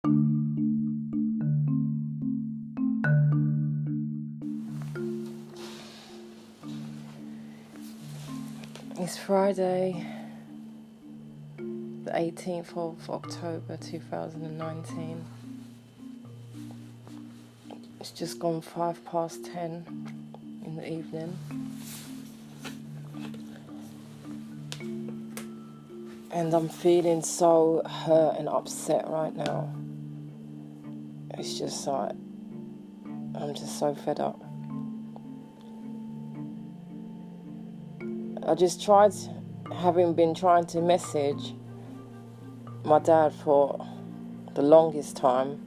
It's Friday, the 18th of October 2019. It's just gone 10:05 in the evening. And I'm feeling so hurt and upset right now. It's just like, I'm just so fed up. I just tried, having been trying to message my dad for the longest time,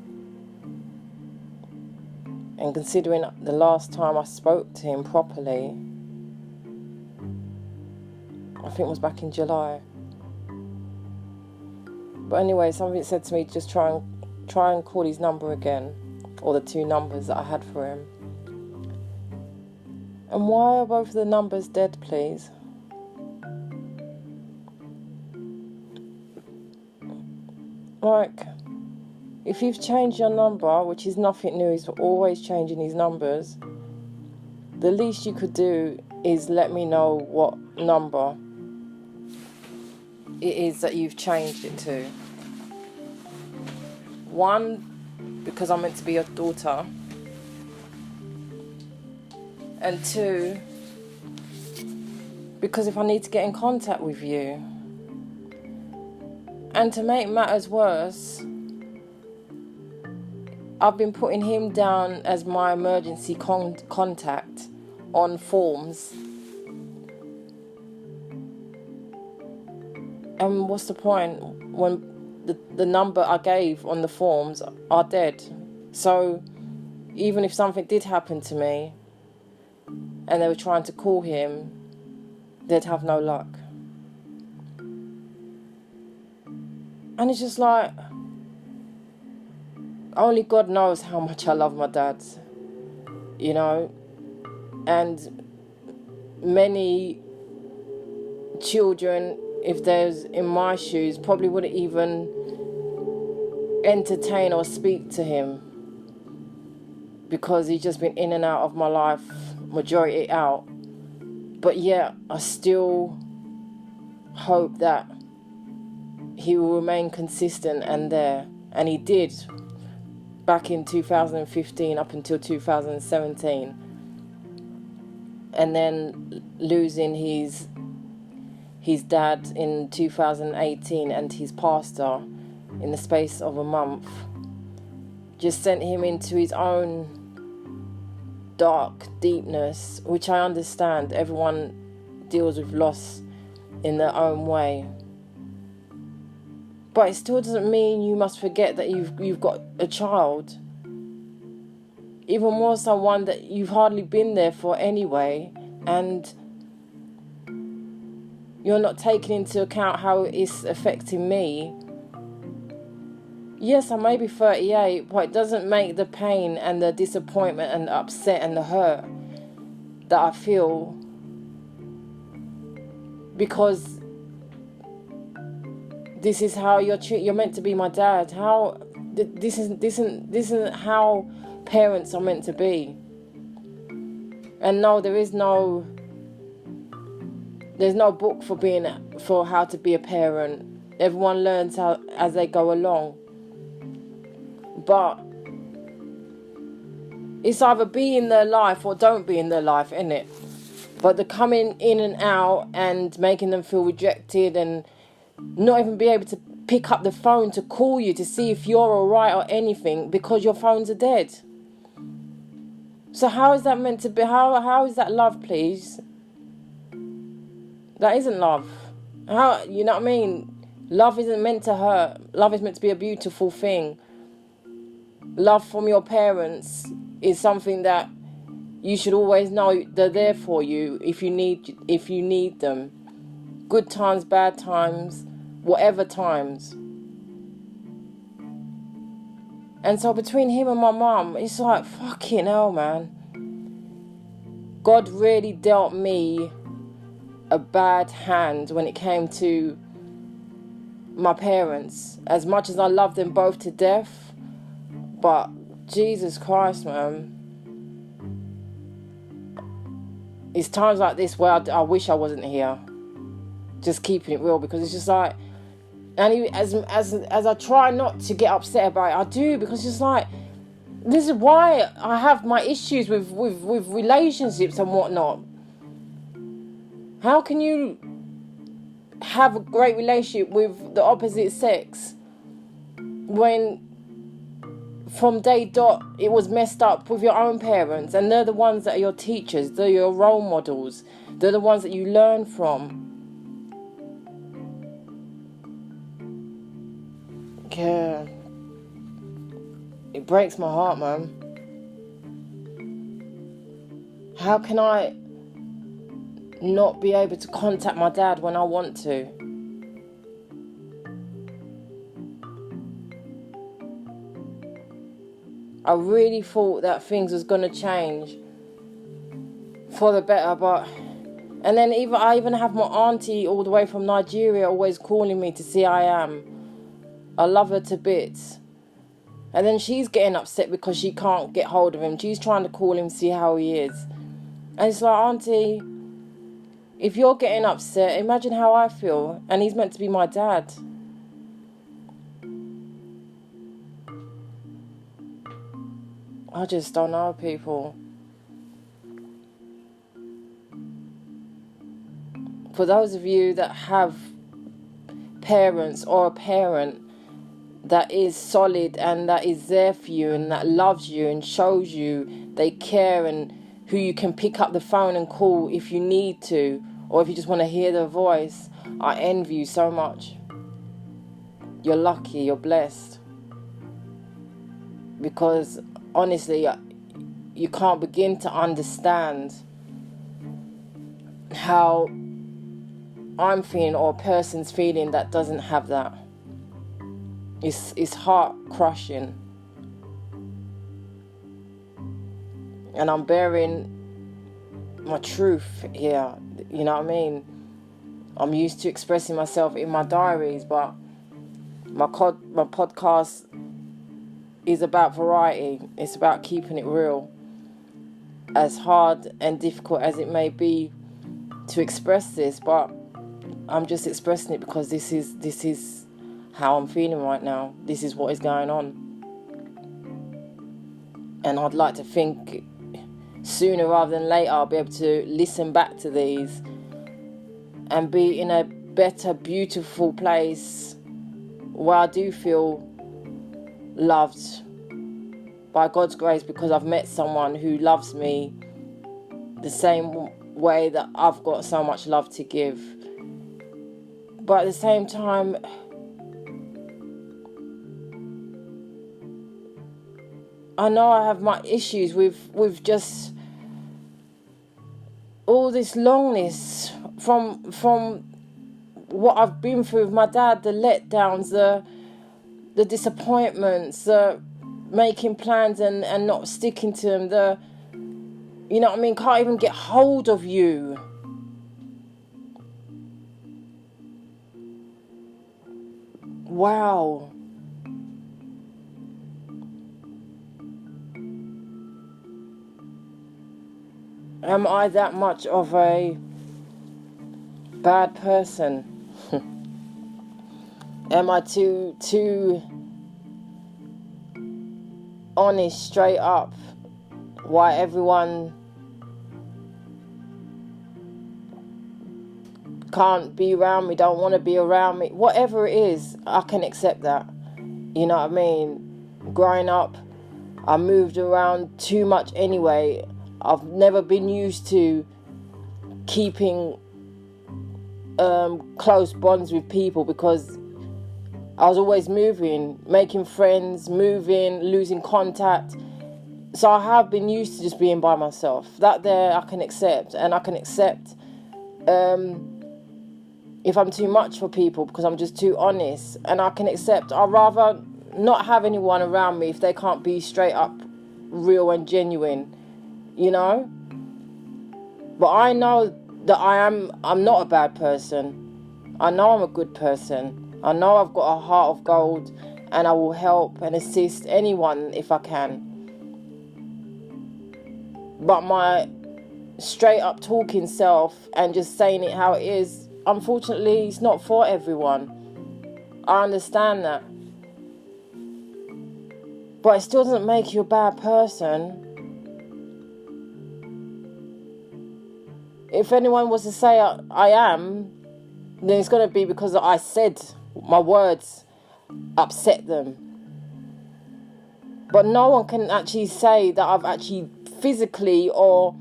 and considering the last time I spoke to him properly, I think it was back in July. But anyway, somebody said to me, just try and call his number again, or the two numbers that I had for him. And why are both of the numbers dead, please? Like, if you've changed your number, which is nothing new, he's always changing his numbers, the least you could do is let me know what number it is that you've changed it to. One, because I'm meant to be your daughter. And two, because if I need to get in contact with you. And to make matters worse, I've been putting him down as my emergency contact on forms. And what's the point when the number I gave on the forms are dead? So even if something did happen to me and they were trying to call him, they'd have no luck. And it's just like, only God knows how much I love my dad, you know. And many children, if there's in my shoes, probably wouldn't even entertain or speak to him, because he's just been in and out of my life, majority out. But yeah, I still hope that he will remain consistent and there. And he did back in 2015 up until 2017. And then losing his dad in 2018 and his pastor in the space of a month just sent him into his own dark deepness, which I understand. Everyone deals with loss in their own way. But it still doesn't mean you must forget that you've got a child. Even more so one that you've hardly been there for anyway, and you're not taking into account how it's affecting me. Yes, I may be 38, but it doesn't make the pain and the disappointment and the upset and the hurt that I feel, because this is how you're meant to be my dad. How this isn't how parents are meant to be. And no, there's no book for how to be a parent. Everyone learns how as they go along. But it's either be in their life or don't be in their life, innit? But the coming in and out and making them feel rejected and not even be able to pick up the phone to call you to see if you're alright or anything, because your phones are dead. So how is that meant to be? How is that love, please? That isn't love. How, you know what I mean? Love isn't meant to hurt. Love is meant to be a beautiful thing. Love from your parents is something that you should always know they're there for you if you need them. Good times, bad times, whatever times. And so between him and my mum, it's like, fucking hell, man. God really dealt me a bad hand when it came to my parents, as much as I love them both to death. But Jesus Christ, man, it's times like this where I wish I wasn't here. Just keeping it real, because it's just like, and as I try not to get upset about it, I do, because it's just like, this is why I have my issues with relationships and whatnot. How can you have a great relationship with the opposite sex when from day dot it was messed up with your own parents, and they're the ones that are your teachers, they're your role models, they're the ones that you learn from? Yeah, it breaks my heart, man. How can I not be able to contact my dad when I want to? I really thought that things was going to change for the better, but... And then I even have my auntie all the way from Nigeria always calling me to see how I am. I love her to bits. And then she's getting upset because she can't get hold of him. She's trying to call him, see how he is. And it's like, auntie, if you're getting upset, imagine how I feel. And he's meant to be my dad. I just don't know, people. For those of you that have parents or a parent that is solid and that is there for you and that loves you and shows you they care, and who you can pick up the phone and call if you need to, or if you just want to hear their voice, I envy you so much. You're lucky, you're blessed. Because honestly, you can't begin to understand how I'm feeling, or a person's feeling that doesn't have that. It's heart crushing. And I'm bearing my truth here, you know what I mean? I'm used to expressing myself in my diaries, but my podcast is about variety. It's about keeping it real. As hard and difficult as it may be to express this, but I'm just expressing it because this is how I'm feeling right now. This is what is going on. And I'd like to think sooner rather than later I'll be able to listen back to these and be in a better, beautiful place where I do feel loved by God's grace, because I've met someone who loves me the same way that I've got so much love to give. But at the same time, I know I have my issues with just all this longness from what I've been through with my dad, the letdowns, the disappointments, the making plans and not sticking to them, you know what I mean, can't even get hold of you. Wow. Am I that much of a bad person? Am I too honest, straight up? Why everyone can't be around me, don't want to be around me? Whatever it is, I can accept that. You know what I mean? Growing up, I moved around too much anyway. I've never been used to keeping close bonds with people, because I was always moving, making friends, moving, losing contact. So I have been used to just being by myself. That there I can accept. And I can accept if I'm too much for people because I'm just too honest. And I can accept, I'd rather not have anyone around me if they can't be straight up real and genuine, you know? But I know that I'm not a bad person. I know I'm a good person. I know I've got a heart of gold, and I will help and assist anyone if I can. But my straight up talking self and just saying it how it is, unfortunately, it's not for everyone. I understand that. But it still doesn't make you a bad person. If anyone was to say I am, then it's going to be because I said my words upset them. But no one can actually say that I've actually physically or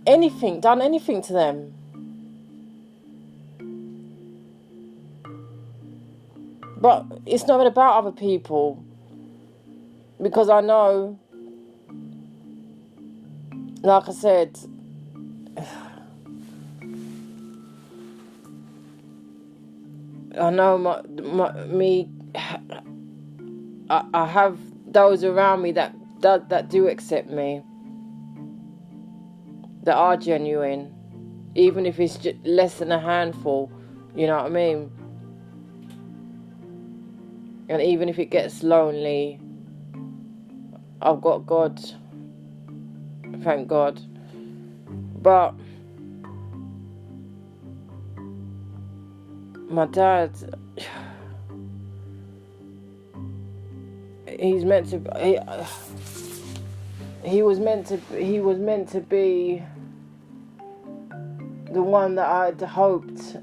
done anything to them. But it's not about other people. Because I know, like I said, I know I have those around me that do accept me, that are genuine, even if it's just less than a handful, you know what I mean? And even if it gets lonely, I've got God, thank God. But my dad, he was meant to be the one that I'd hoped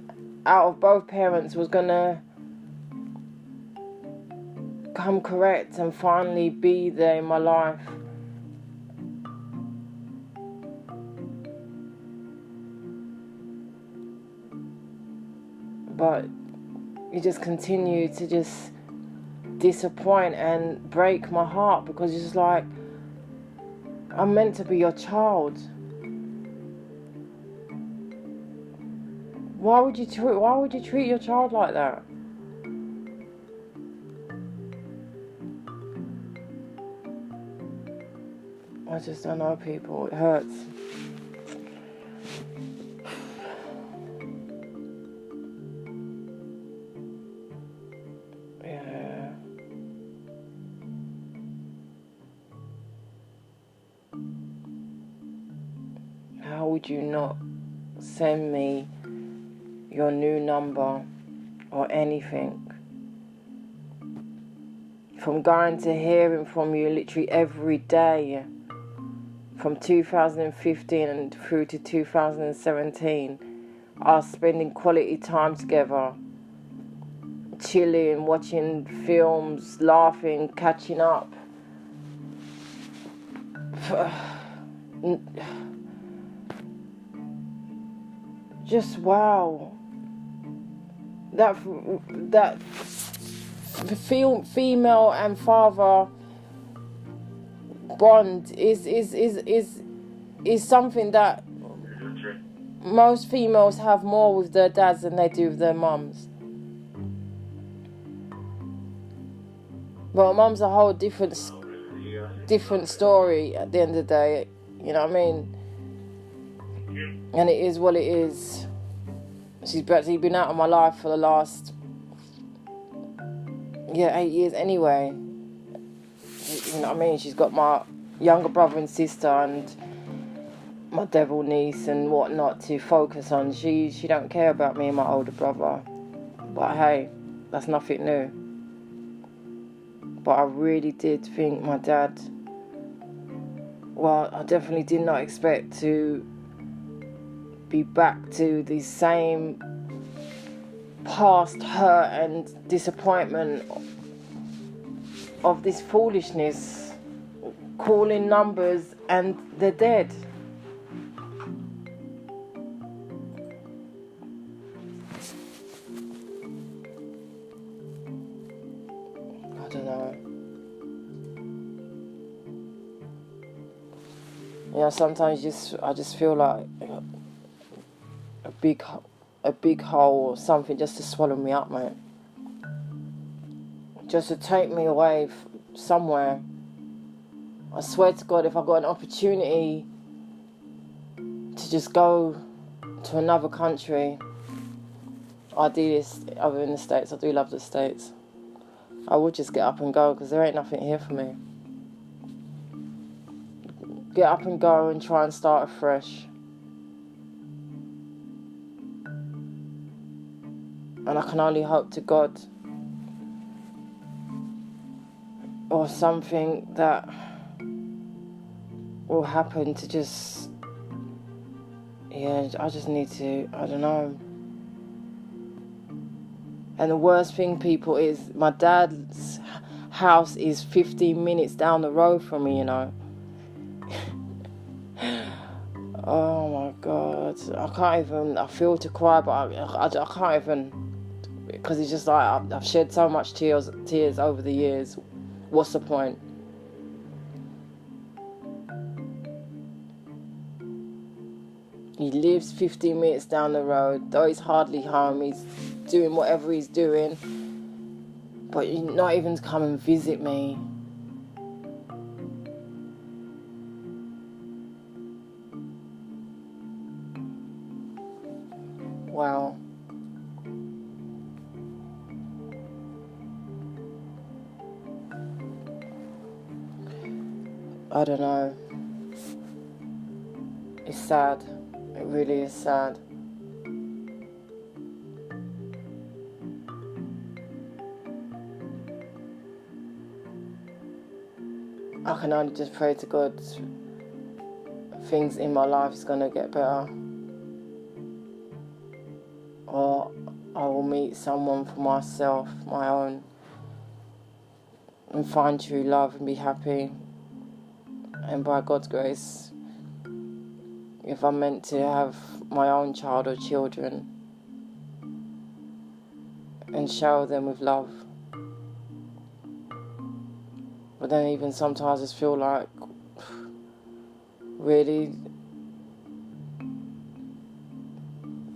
out of both parents was gonna come correct and finally be there in my life. But he just continued to just disappoint and break my heart, because it's just like, I'm meant to be your child. Why would you treat your child like that? I just don't know, people. It hurts. Yeah. How would you not send me your new number or anything? From going to hearing from you literally every day, from 2015 and through to 2017, us spending quality time together, chilling, watching films, laughing, catching up. Just wow. That female and father bond is something that most females have more with their dads than they do with their mums. But mum's a whole different story at the end of the day, you know what I mean? And it is what it is. She's practically been out of my life for the last 8 years anyway. You know what I mean? She's got my younger brother and sister and my devil niece and whatnot to focus on. She don't care about me and my older brother. But hey, that's nothing new. But I really did think my dad, well, I definitely did not expect to be back to the same past hurt and disappointment of this foolishness, calling numbers and they're dead. I don't know. You know, sometimes I just feel like a big hole or something just to swallow me up, mate. Just to take me away somewhere. I swear to God, if I got an opportunity to just go to another country, Ideally, other in the States, I do love the States. I would just get up and go, because there ain't nothing here for me. Get up and go and try and start afresh. And I can only hope to God, or something that will happen to just, I just need to, I don't know. And the worst thing, people, is my dad's house is 15 minutes down the road from me, Oh my God, I can't even, I feel to cry, but I can't even, because it's just like, I've shed so much tears over the years. What's the point? He lives 15 minutes down the road, though he's hardly home, he's doing whatever he's doing, but you're not even to come and visit me. Wow. I don't know. It's sad. It really is sad. I can only just pray to God things in my life is going to get better. Or I will meet someone for myself, my own, and find true love and be happy. And by God's grace, if I'm meant to have my own child or children, and shower them with love. But then even sometimes I just feel like, really,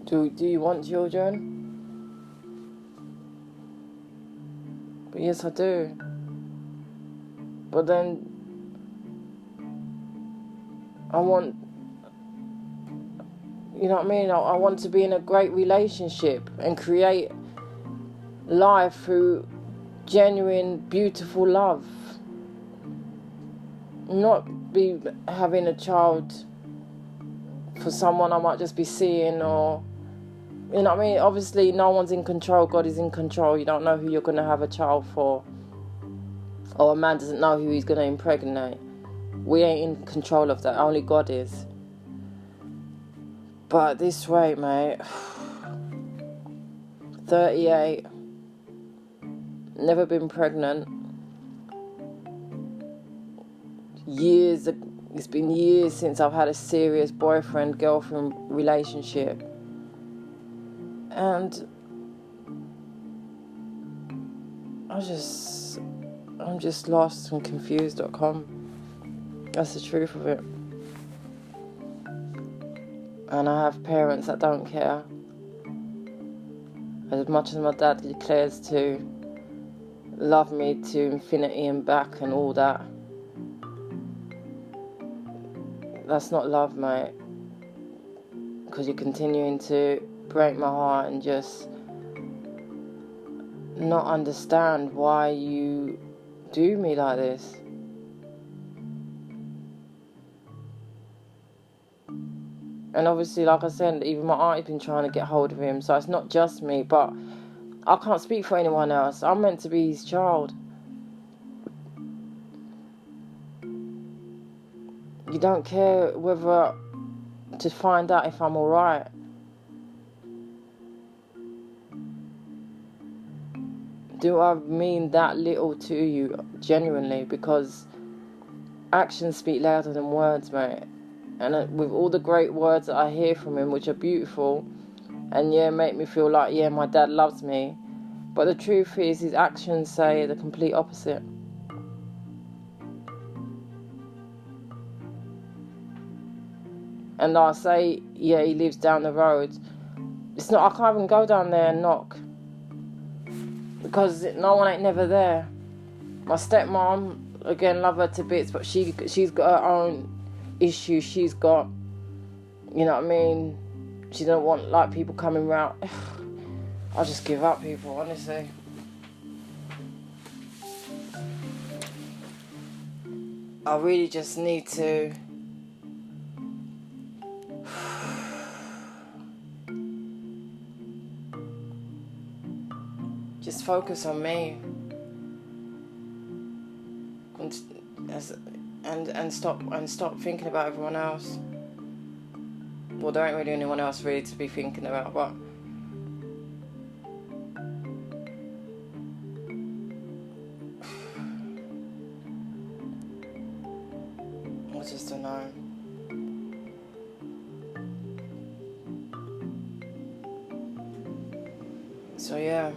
do you want children? But yes, I do. But then I want, you know what I mean? I want to be in a great relationship and create life through genuine, beautiful love. Not be having a child for someone I might just be seeing, or, you know what I mean? Obviously, no one's in control. God is in control. You don't know who you're going to have a child for. Or a man doesn't know who he's going to impregnate. We ain't in control of that. Only God is. But at this rate, mate, 38, never been pregnant. It's been years since I've had a serious boyfriend-girlfriend relationship. And I'm just lost and confused.com. That's the truth of it. And I have parents that don't care. As much as my dad declares to love me to infinity and back and all that, that's not love, mate. Because you're continuing to break my heart and just not understand why you do me like this. And obviously, like I said, even my auntie's been trying to get hold of him, so it's not just me, but I can't speak for anyone else. I'm meant to be his child. You don't care whether to find out if I'm alright. Do I mean that little to you, genuinely? Because actions speak louder than words, mate. And with all the great words that I hear from him, which are beautiful, and make me feel like, my dad loves me. But the truth is, his actions say the complete opposite. And I say, he lives down the road. It's not, I can't even go down there and knock. Because no one ain't never there. My stepmom, again, love her to bits, but she's got her own issues. She's got, you know what I mean? She don't want, people coming round. I'll just give up, people, honestly. I really just need to just focus on me and stop thinking about everyone else. Well, there ain't really anyone else really to be thinking about, but I just don't know. So yeah,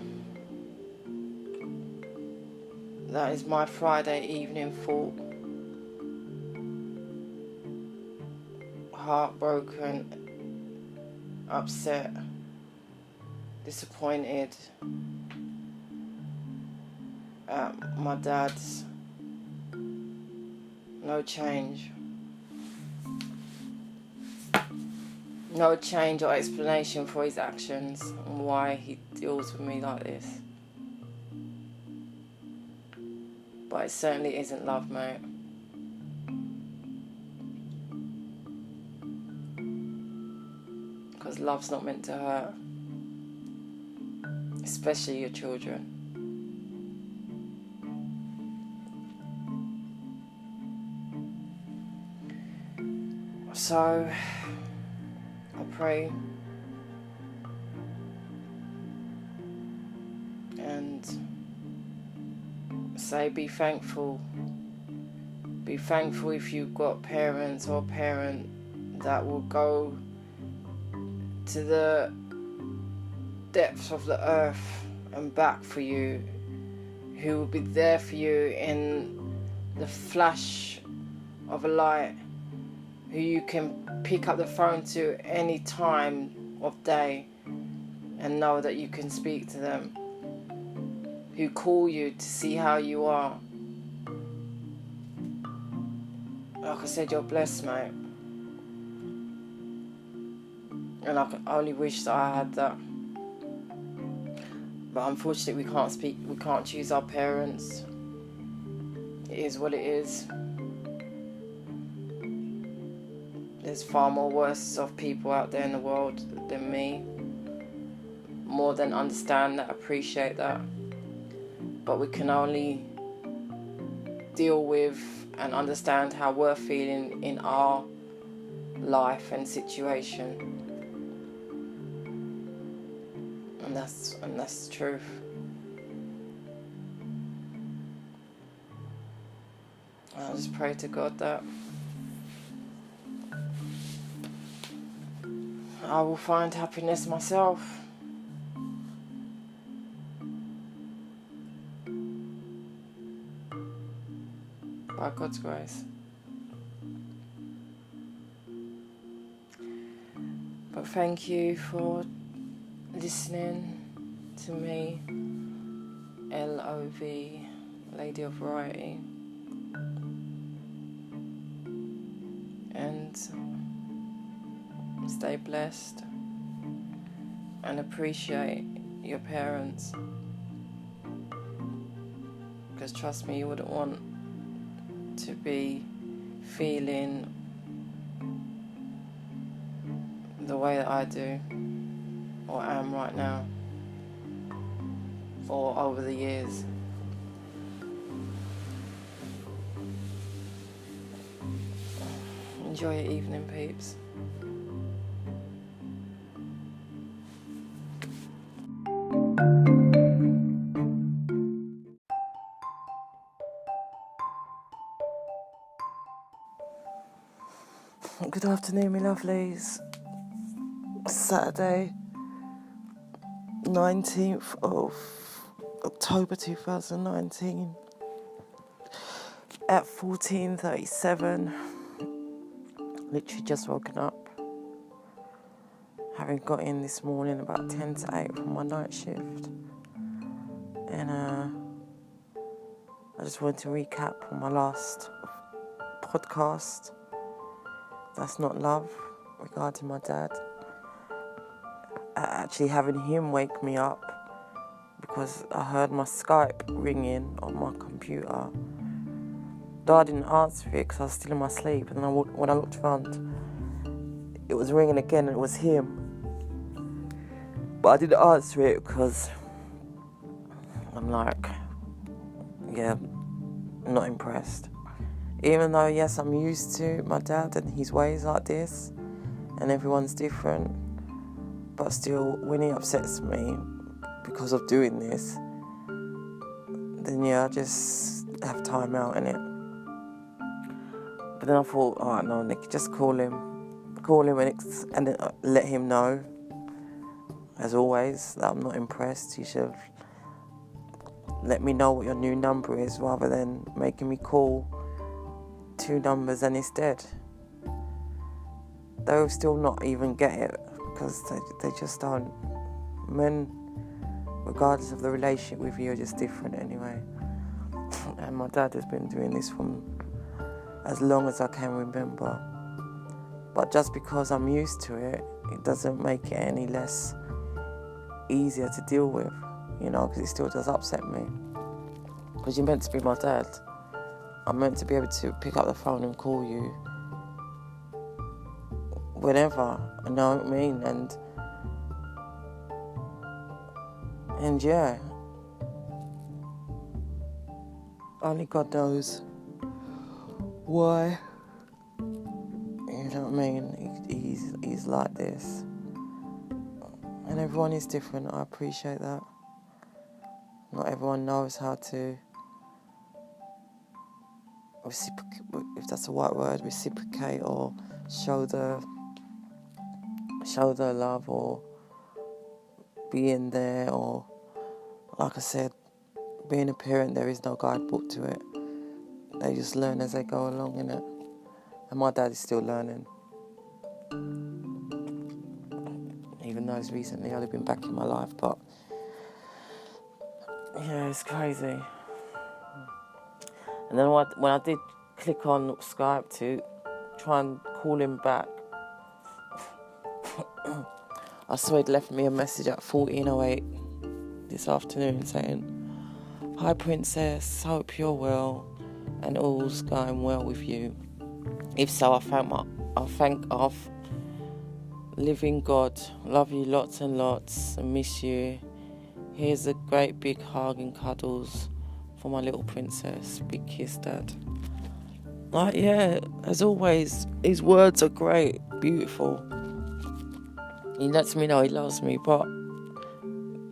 that is my Friday evening thought. Heartbroken, upset, disappointed at my dad's no change or explanation for his actions and why he deals with me like this. But it certainly isn't love, mate. Because love's not meant to hurt, especially your children. So I pray and say be thankful. Be thankful if you've got parents or a parent that will go to the depths of the earth and back for you, who will be there for you in the flash of a light, who you can pick up the phone to any time of day and know that you can speak to them, who call you to see how you are. Like I said, you're blessed, mate. And I can only wish that I had that. But unfortunately we can't choose our parents. It is what it is. There's far more worse off people out there in the world than me. More than understand that, appreciate that. But we can only deal with and understand how we're feeling in our life and situation. And that's the truth. I just pray to God that I will find happiness myself. By God's grace. But thank you for listening to me, LOV, Lady of Variety. And stay blessed and appreciate your parents, because trust me, you wouldn't want to be feeling the way that I do or am right now or over the years. Enjoy your evening, peeps. Good afternoon, my lovelies. Saturday, 19th of October 2019 at 14:37. Literally just woken up, having got in this morning about 10 to 8 from my night shift. And I just wanted to recap on my last podcast, That's Not Love, regarding my dad. actually having him wake me up, because I heard my Skype ringing on my computer. Though I didn't answer it because I was still in my sleep, and then when I looked around, it was ringing again and it was him. But I didn't answer it because I'm like, yeah, not impressed. Even though, yes, I'm used to my dad and his ways like this, and everyone's different, but still, when he upsets me because of doing this, then yeah, I just have time out in it. But then I thought, alright, no, Nick, just call him and then let him know, as always, that I'm not impressed. You should let me know what your new number is, rather than making me call 2 numbers and it's dead. They'll still not even get it, because they just don't. Men, regardless of the relationship with you, are just different anyway. And my dad has been doing this from as long as I can remember. But just because I'm used to it, it doesn't make it any less easier to deal with, you know, because it still does upset me. Because you're meant to be my dad. I'm meant to be able to pick up the phone and call you whenever, you know what I mean? And yeah, only God knows why, you know what I mean? He's like this, and everyone is different. I appreciate that. Not everyone knows how to reciprocate, if that's the right word, reciprocate, or show the love, or be in there, or, like I said, being a parent, there is no guidebook to it. They just learn as they go along, innit? And my dad is still learning, even though he's recently only been back in my life. But yeah, it's crazy. And then when I did click on Skype to try and call him back, I saw he'd left me a message at 14:08 this afternoon saying, "Hi Princess, hope you're well and all's going well with you. If so, I thank our living God. Love you lots and lots and miss you. Here's a great big hug and cuddles for my little princess. Big kiss, Dad." Like, yeah, as always, his words are great, beautiful. He lets me know he loves me, but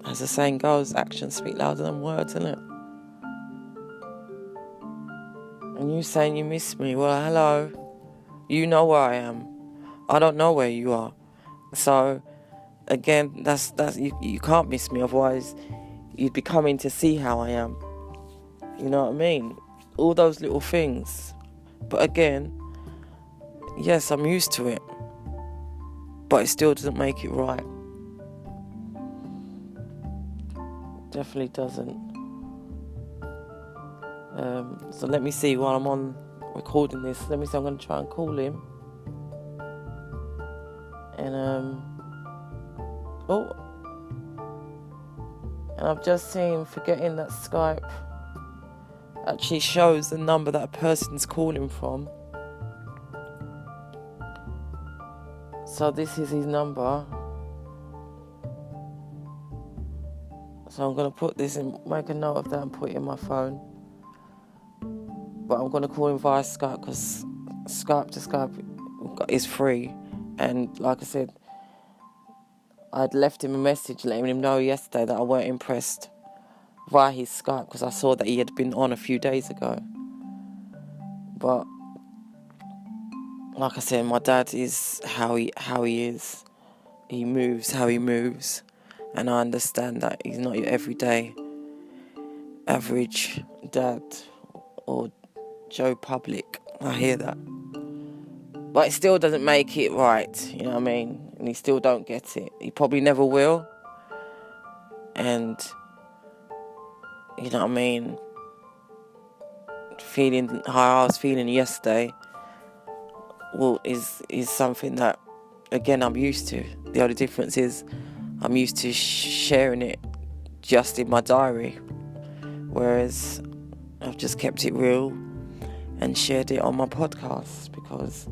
as the saying goes, actions speak louder than words, innit? And you saying you miss me, well, hello. You know where I am. I don't know where you are. So, again, that's you can't miss me, otherwise you'd be coming to see how I am. You know what I mean? All those little things. But again, yes, I'm used to it, but it still doesn't make it right. Definitely doesn't. So let me see, while I'm on recording this, let me see, I'm going to try and call him. And and I've just seen, forgetting that Skype actually shows the number that a person's calling from. So this is his number. So I'm going to put this in, make a note of that and put it in my phone. But I'm going to call him via Skype, because Skype to Skype is free. And like I said, I'd left him a message letting him know yesterday that I weren't impressed via his Skype, because I saw that he had been on a few days ago. But like I said, my dad is how he is. He moves how he moves, and I understand that he's not your everyday average dad or Joe Public. I hear that, but it still doesn't make it right. You know what I mean? And he still don't get it. He probably never will. And you know what I mean? Feeling how I was feeling yesterday, well, is something that, again, I'm used to. The only difference is I'm used to sharing it just in my diary, whereas I've just kept it real and shared it on my podcast, because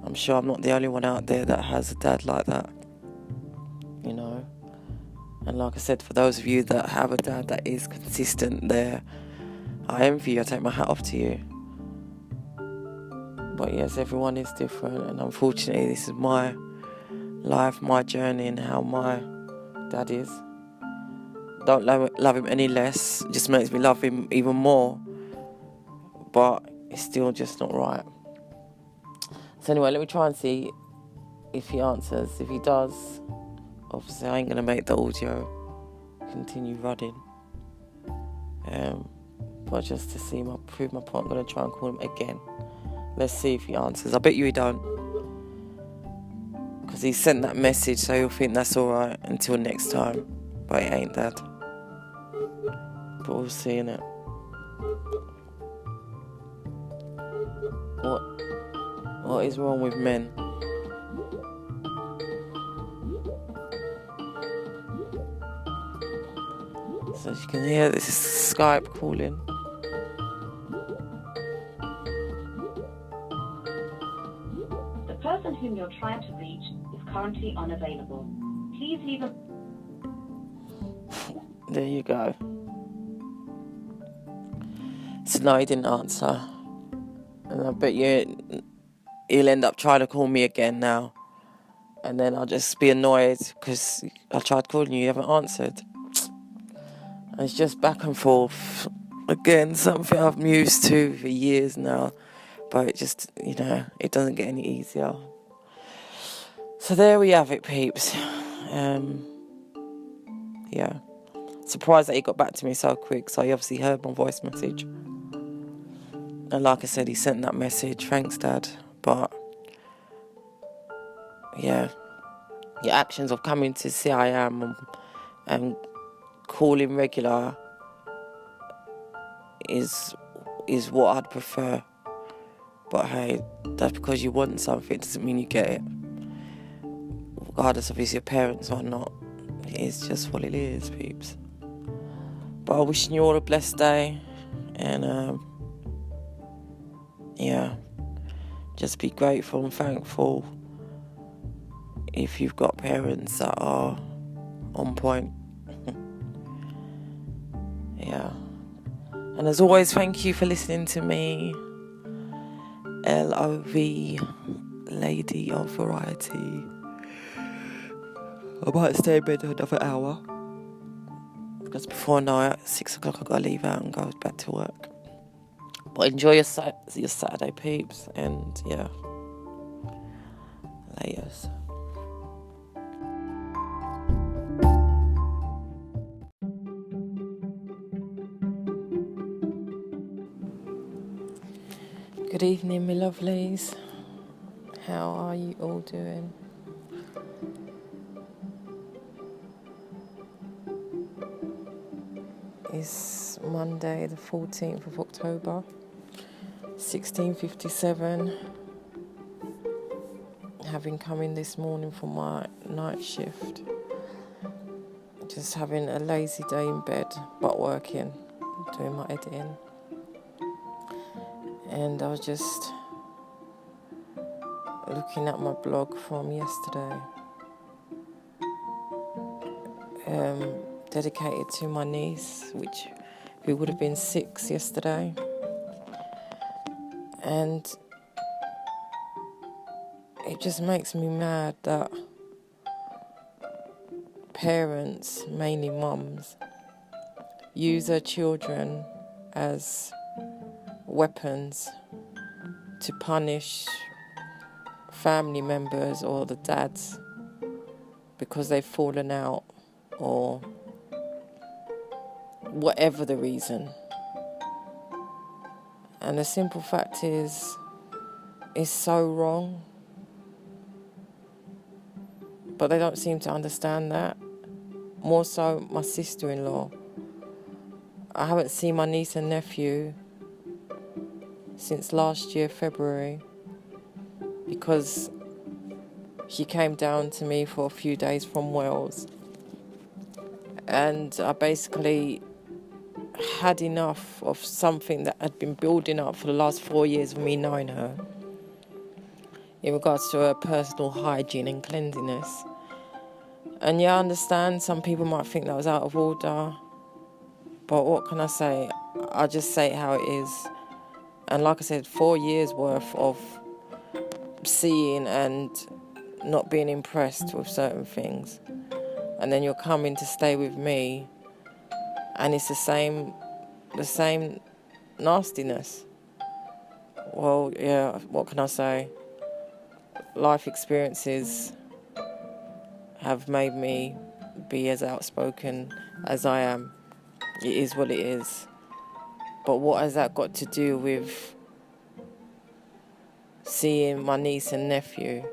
I'm sure I'm not the only one out there that has a dad like that, you know. And like I said, for those of you that have a dad that is consistent there, I envy you. I take my hat off to you. But yes, everyone is different, and unfortunately this is my life, my journey, and how my dad is. Don't love him any less, it just makes me love him even more, but it's still just not right. So anyway, let me try and see if he answers. If he does, obviously I ain't going to make the audio continue running, but just to see prove my point, I'm going to try and call him again. Let's see if he answers. I bet you he don't, because he sent that message, so he'll think that's alright until next time, but it ain't, Dad. But we'll see, innit? What is wrong with men? So as you can hear, this is Skype calling. The person whom you're trying to reach is currently unavailable. Please leave a... There you go. So no, he didn't answer. And I bet you he'll end up trying to call me again now. And then I'll just be annoyed because I tried calling you haven't answered. And it's just back and forth. Again, something I've been used to for years now. But it just, you know, it doesn't get any easier. So there we have it, peeps. Yeah. Surprised that he got back to me so quick. So he obviously heard my voice message. And like I said, he sent that message. Thanks, Dad. But, yeah. Your actions of coming to see I am and calling regular is what I'd prefer. But hey, that's because you want something, doesn't mean you get it. Regardless of if your parents or not. It is just what it is, peeps. But I'm wishing you all a blessed day. And, yeah. Just be grateful and thankful if you've got parents that are on point. Yeah. And as always, thank you for listening to me. LOV, Lady of Variety. I might stay in bed another hour, because before night, 6 o'clock, I've got to leave out and go back to work. But enjoy your Saturday, peeps, and yeah, laters. Good evening, my lovelies. How are you all doing? It's Monday the 14th of October, 16:57. Having come in this morning for my night shift. Just having a lazy day in bed, but working, doing my editing. And I was just looking at my blog from yesterday. Dedicated to my niece, who would have been 6 yesterday. And it just makes me mad that parents, mainly mums, use their children as weapons to punish family members or the dads because they've fallen out or whatever the reason. And the simple fact is, it's so wrong. But they don't seem to understand that. More so my sister-in-law. I haven't seen my niece and nephew since last year, February, because she came down to me for a few days from Wales And I basically had enough of something that had been building up for the last 4 years of me knowing her, in regards to her personal hygiene and cleanliness. And yeah, I understand some people might think that was out of order, but what can I say? I just say it how it is. And like I said, 4 years worth of seeing and not being impressed with certain things, and then you're coming to stay with me and it's the same nastiness. Well, yeah, what can I say? Life experiences have made me be as outspoken as I am. It is what it is. But what has that got to do with seeing my niece and nephew?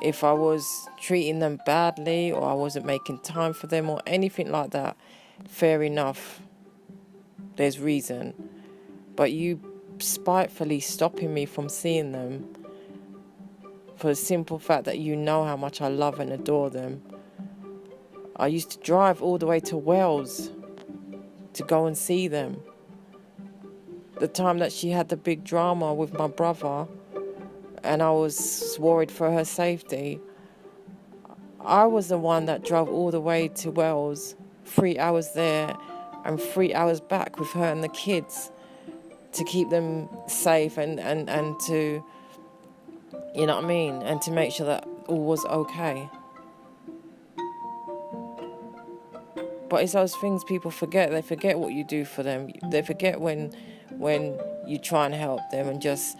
If I was treating them badly, or I wasn't making time for them, or anything like that, fair enough, there's reason. But you spitefully stopping me from seeing them for the simple fact that you know how much I love and adore them. I used to drive all the way to Wales to go and see them. The time that she had the big drama with my brother, and I was worried for her safety, I was the one that drove all the way to Wales, 3 hours there and 3 hours back with her and the kids, to keep them safe and to, you know what I mean, and to make sure that all was okay. But it's those things people forget. They forget what you do for them. They forget when you try and help them and just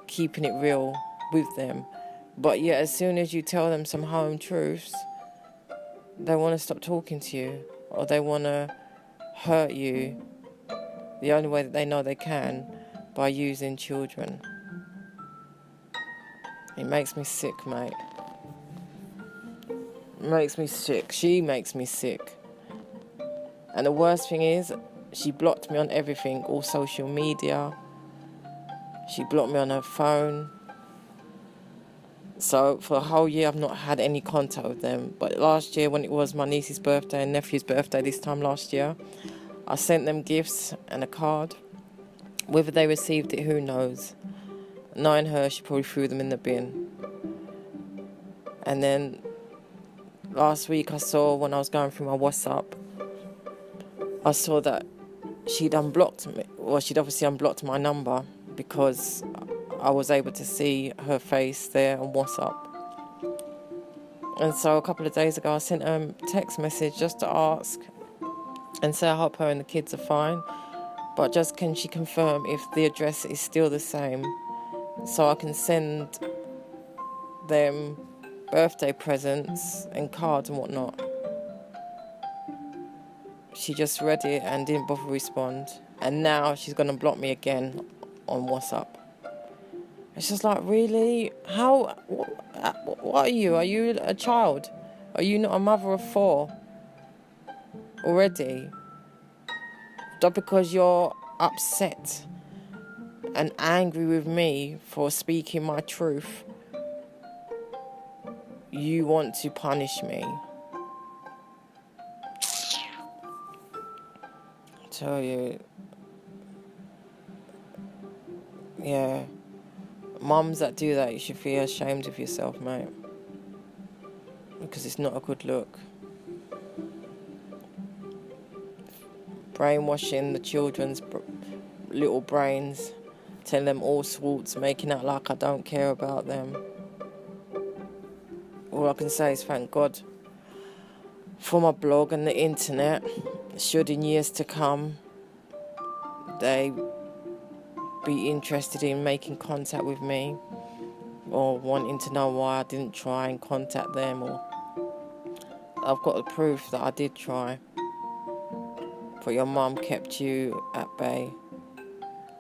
keeping it real with them. But yet, as soon as you tell them some home truths, they want to stop talking to you, or they want to hurt you the only way that they know they can, by using children. It makes me sick, mate. It makes me sick. She makes me sick. And the worst thing is, she blocked me on everything, all social media. She blocked me on her phone. So for a whole year, I've not had any contact with them. But last year, when it was my niece's birthday and nephew's birthday this time last year, I sent them gifts and a card. Whether they received it, who knows. Knowing her, she probably threw them in the bin. And then last week, I saw, when I was going through my WhatsApp, I saw that she'd unblocked me. Well, she'd obviously unblocked my number, because I was able to see her face there on WhatsApp. And so a couple of days ago, I sent her a text message just to ask and say I hope her and the kids are fine, but just can she confirm if the address is still the same, so I can send them birthday presents and cards and whatnot. She just read it and didn't bother to respond. And now she's going to block me again on WhatsApp. It's just like, really? How? What are you? Are you a child? Are you not a mother of 4 already? Just because you're upset and angry with me for speaking my truth, you want to punish me. I tell you, yeah, mums that do that, you should feel ashamed of yourself, mate, because it's not a good look. Brainwashing the children's little brains, telling them all sorts, making out like I don't care about them. All I can say is thank God for my blog and the internet. Should in years to come they be interested in making contact with me, or wanting to know why I didn't try and contact them, or I've got the proof that I did try, but your mum kept you at bay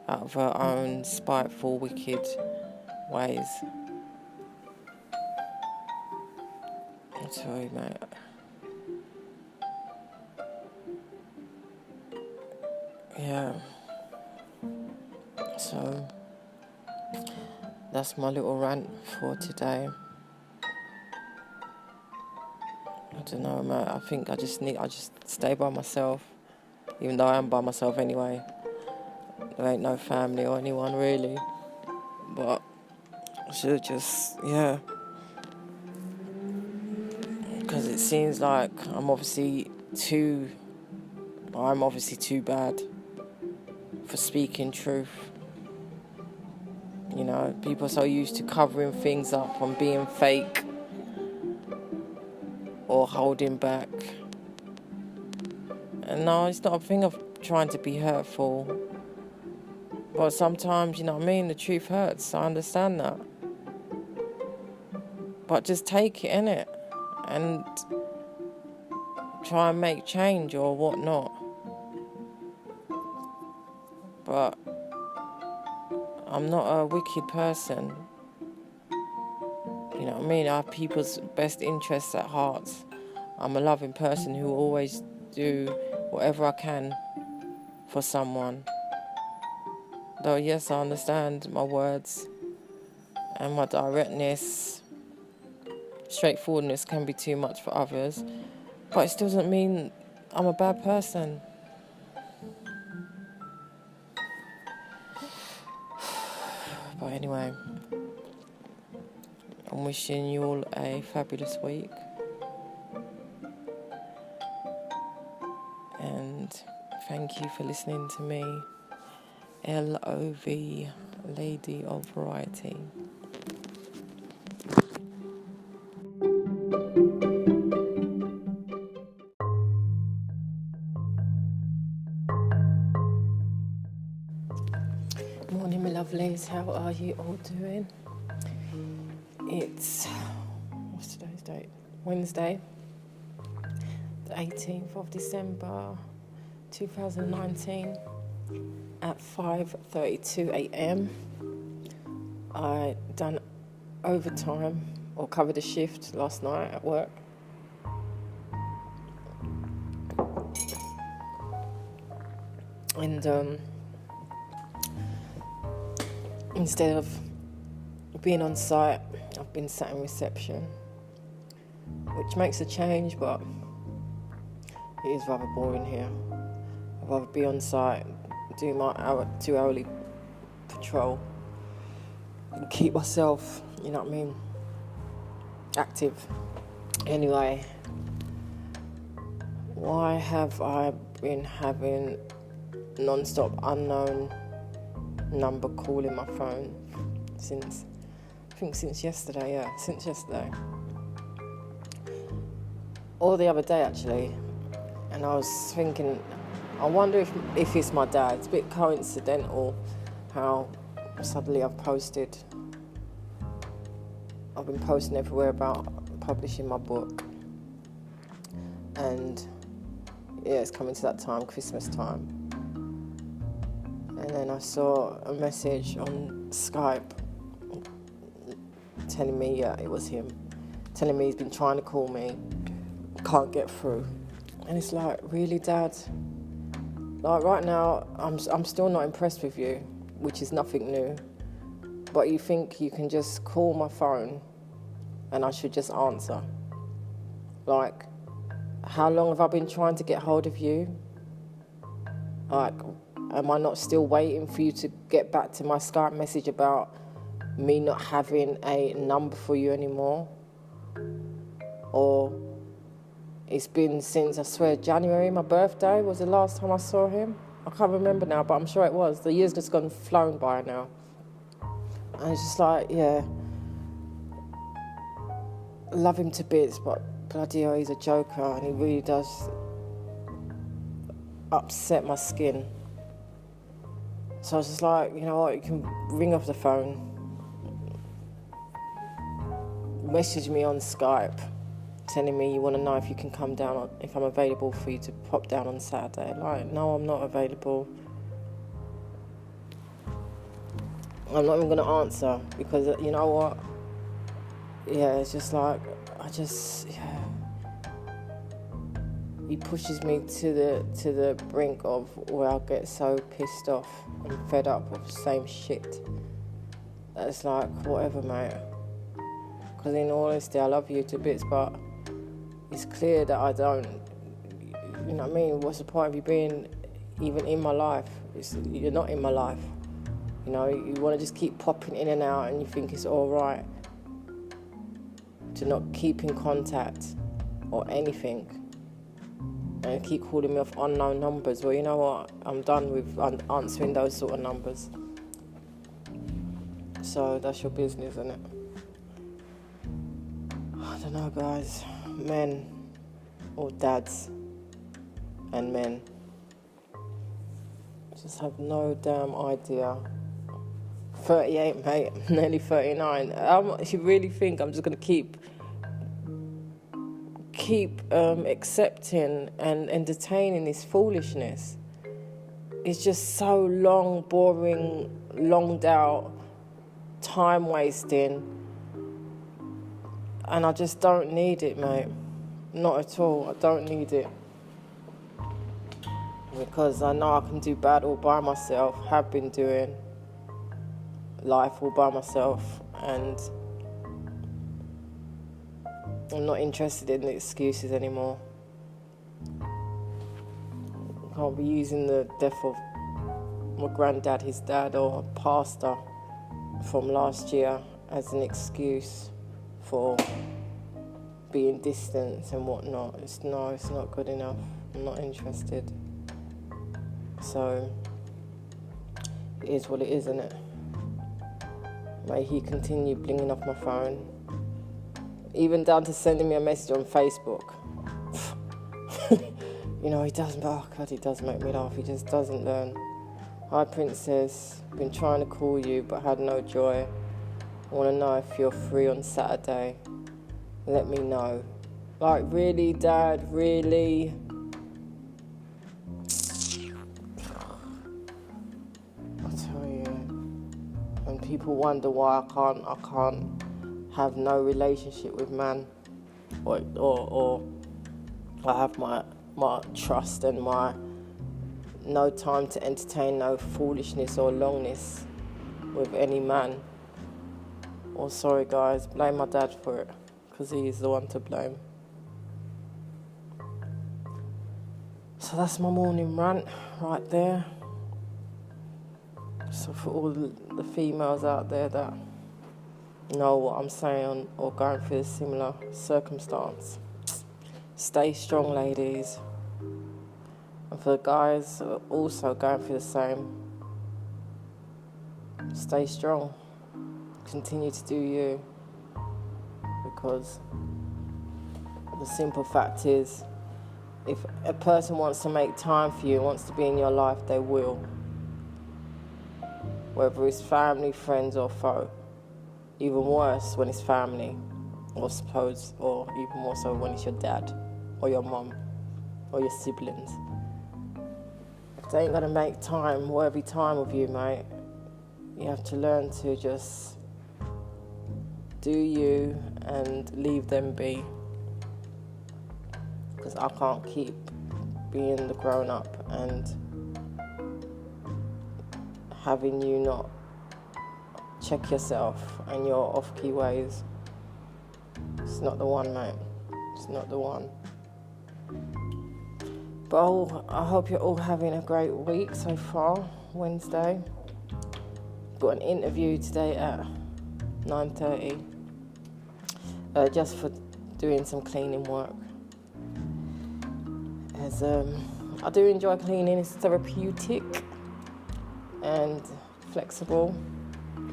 out of her own spiteful, wicked ways. I tell you, mate. Yeah. So that's my little rant for today. I don't know, mate. I think I just stay by myself, even though I am by myself anyway. There ain't no family or anyone really, but I should just, yeah. Because it seems like I'm obviously too bad for speaking truth. You know, people are so used to covering things up and being fake or holding back. And no, it's not a thing of trying to be hurtful. But sometimes, you know what I mean, the truth hurts. I understand that. But just take it, innit? And try and make change or whatnot. But I'm not a wicked person. You know what I mean? I have people's best interests at heart. I'm a loving person who will always do whatever I can for someone. Though, yes, I understand my words and my directness, straightforwardness can be too much for others. But it still doesn't mean I'm a bad person. But anyway, I'm wishing you all a fabulous week. And thank you for listening to me, LOV, Lady of Variety. Morning, my lovelies. How are you all doing? It's, what's today's date? Wednesday, the 18th of December, 2019, at 5:32 a.m. I done overtime or covered a shift last night at work. And instead of being on site, I've been sat in reception, which makes a change, but it is rather boring here. I'd rather be on site, do my 2-hourly patrol, and keep myself, you know what I mean, active. Anyway, why have I been having non-stop unknown number calling my phone since yesterday, since yesterday. Or the other day, actually. And I was thinking, I wonder if it's my dad. It's a bit coincidental how suddenly I've been posting everywhere about publishing my book. And yeah, it's coming to that time, Christmas time. And then I saw a message on Skype telling me, yeah, it was him, telling me he's been trying to call me, can't get through. And it's like, really, Dad? Like, right now, I'm still not impressed with you, which is nothing new. But you think you can just call my phone and I should just answer? Like, how long have I been trying to get hold of you? Like, am I not still waiting for you to get back to my Skype message about me not having a number for you anymore? Or it's been since, I swear, January, my birthday, was the last time I saw him. I can't remember now, but I'm sure it was. The year's just flown by now. And it's just like, yeah, love him to bits, but bloody hell, he's a joker, and he really does upset my skin. So I was just like, you know what, you can ring off the phone, message me on Skype, telling me you want to know if you can come down, if I'm available for you to pop down on Saturday. Like, no, I'm not available. I'm not even going to answer, because you know what? Yeah, it's just like, he pushes me to the brink of where I'll get so pissed off and fed up with the same shit. That it's like, whatever, mate. Because in all honesty, I love you to bits, but it's clear that I don't, you know what I mean? What's the point of you being even in my life? You're not in my life. You know, you want to just keep popping in and out and you think it's all right to not keep in contact or anything and keep calling me off unknown numbers. Well, you know what? I'm done with answering those sort of numbers. So that's your business, isn't it? I don't know, guys. Men or dads and men just have no damn idea. 38, mate, nearly 39. If you really think I'm just going to keep accepting and entertaining this foolishness, it's just so long, boring, longed out, time wasting, and I just don't need it, mate. Not at all. I don't need it, because I know I can do bad all by myself, have been doing life all by myself, and I'm not interested in the excuses anymore. I can't be using the death of my granddad, his dad, or a pastor from last year as an excuse for being distant and whatnot. It's not good enough. I'm not interested. So it is what it is, isn't it? May he continue blinging off my phone, even down to sending me a message on Facebook. You know, he does make me laugh. He just doesn't learn. Hi, Princess. Been trying to call you, but had no joy. I want to know if you're free on Saturday. Let me know. Like, really, Dad? Really? I tell you. And people wonder why I can't have no relationship with man, or I have my trust and my no time to entertain no foolishness or longness with any man. Or sorry guys, blame my dad for it, because he's the one to blame. So that's my morning rant right there. So for all the females out there that know what I'm saying or going through a similar circumstance, stay strong, ladies. And for the guys who are also going through the same, stay strong. Continue to do you, because the simple fact is, if a person wants to make time for you, wants to be in your life, they will. Whether it's family, friends or foe. Even worse when it's family, or even more so when it's your dad or your mum or your siblings. If they ain't gonna make time, worthy time with you, mate, you have to learn to just do you and leave them be. Because I can't keep being the grown-up and having you not check yourself and your off-key ways. It's not the one, mate. It's not the one. But I hope you're all having a great week so far. Wednesday. Got an interview today at 9:30. Just for doing some cleaning work. As I do enjoy cleaning. It's therapeutic and flexible.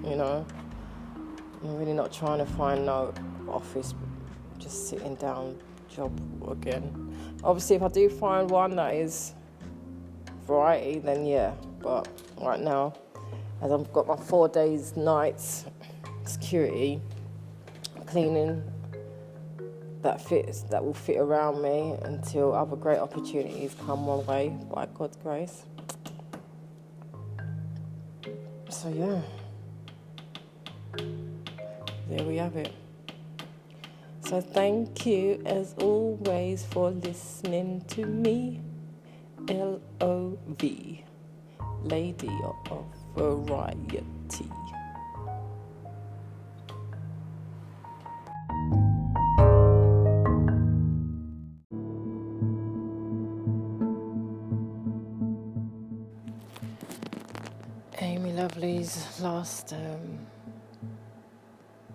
You know, I'm really not trying to find no office, just sitting down job again. Obviously, if I do find one that is variety, then yeah. But right now, as I've got my 4 days nights security cleaning that will fit around me until other great opportunities come my way by God's grace. So yeah. There we have it. So thank you as always for listening to me, LOV, Lady of Variety. lovelies, last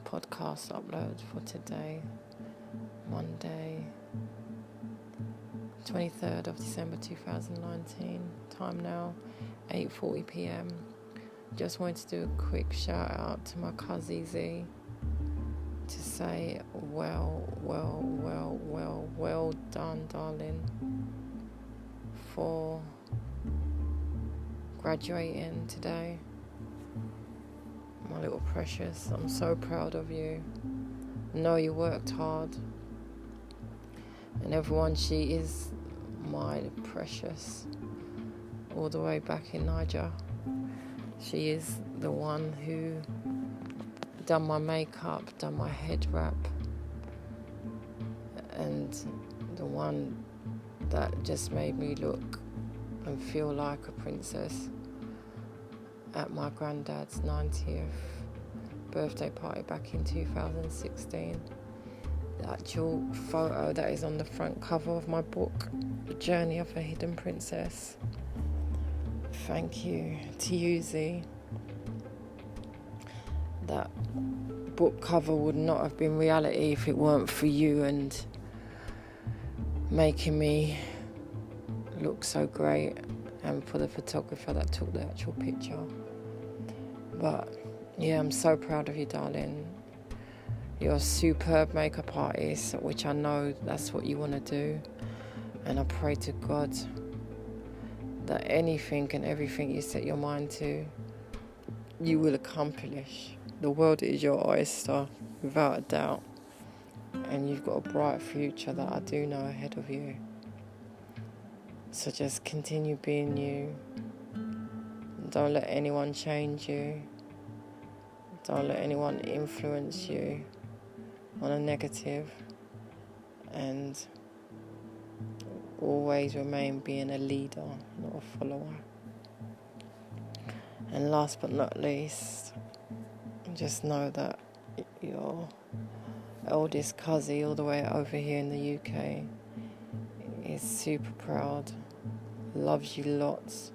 podcast upload for today, Monday, 23rd of December 2019. Time now 8:40 p.m. Just wanted to do a quick shout out to my cousin Z to say well done, darling, for graduating today. My little precious, I'm so proud of you. I know you worked hard. And everyone, she is my precious, all the way back in Niger. She is the one who done my makeup, done my head wrap, and the one that just made me look and feel like a princess at my granddad's 90th birthday party back in 2016. The actual photo that is on the front cover of my book, The Journey of a Hidden Princess. Thank you to you, Z. That book cover would not have been reality if it weren't for you and making me look so great, and for the photographer that took the actual picture. But yeah, I'm so proud of you, darling. You're a superb makeup artist, which I know that's what you want to do, and I pray to God that anything and everything you set your mind to, you will accomplish. The world is your oyster, without a doubt, and you've got a bright future that I do know ahead of you. So just continue being you. Don't let anyone change you. Don't let anyone influence you on a negative, and always remain being a leader, not a follower. And last but not least, just know that your eldest cousin all the way over here in the UK is super proud, loves you lots,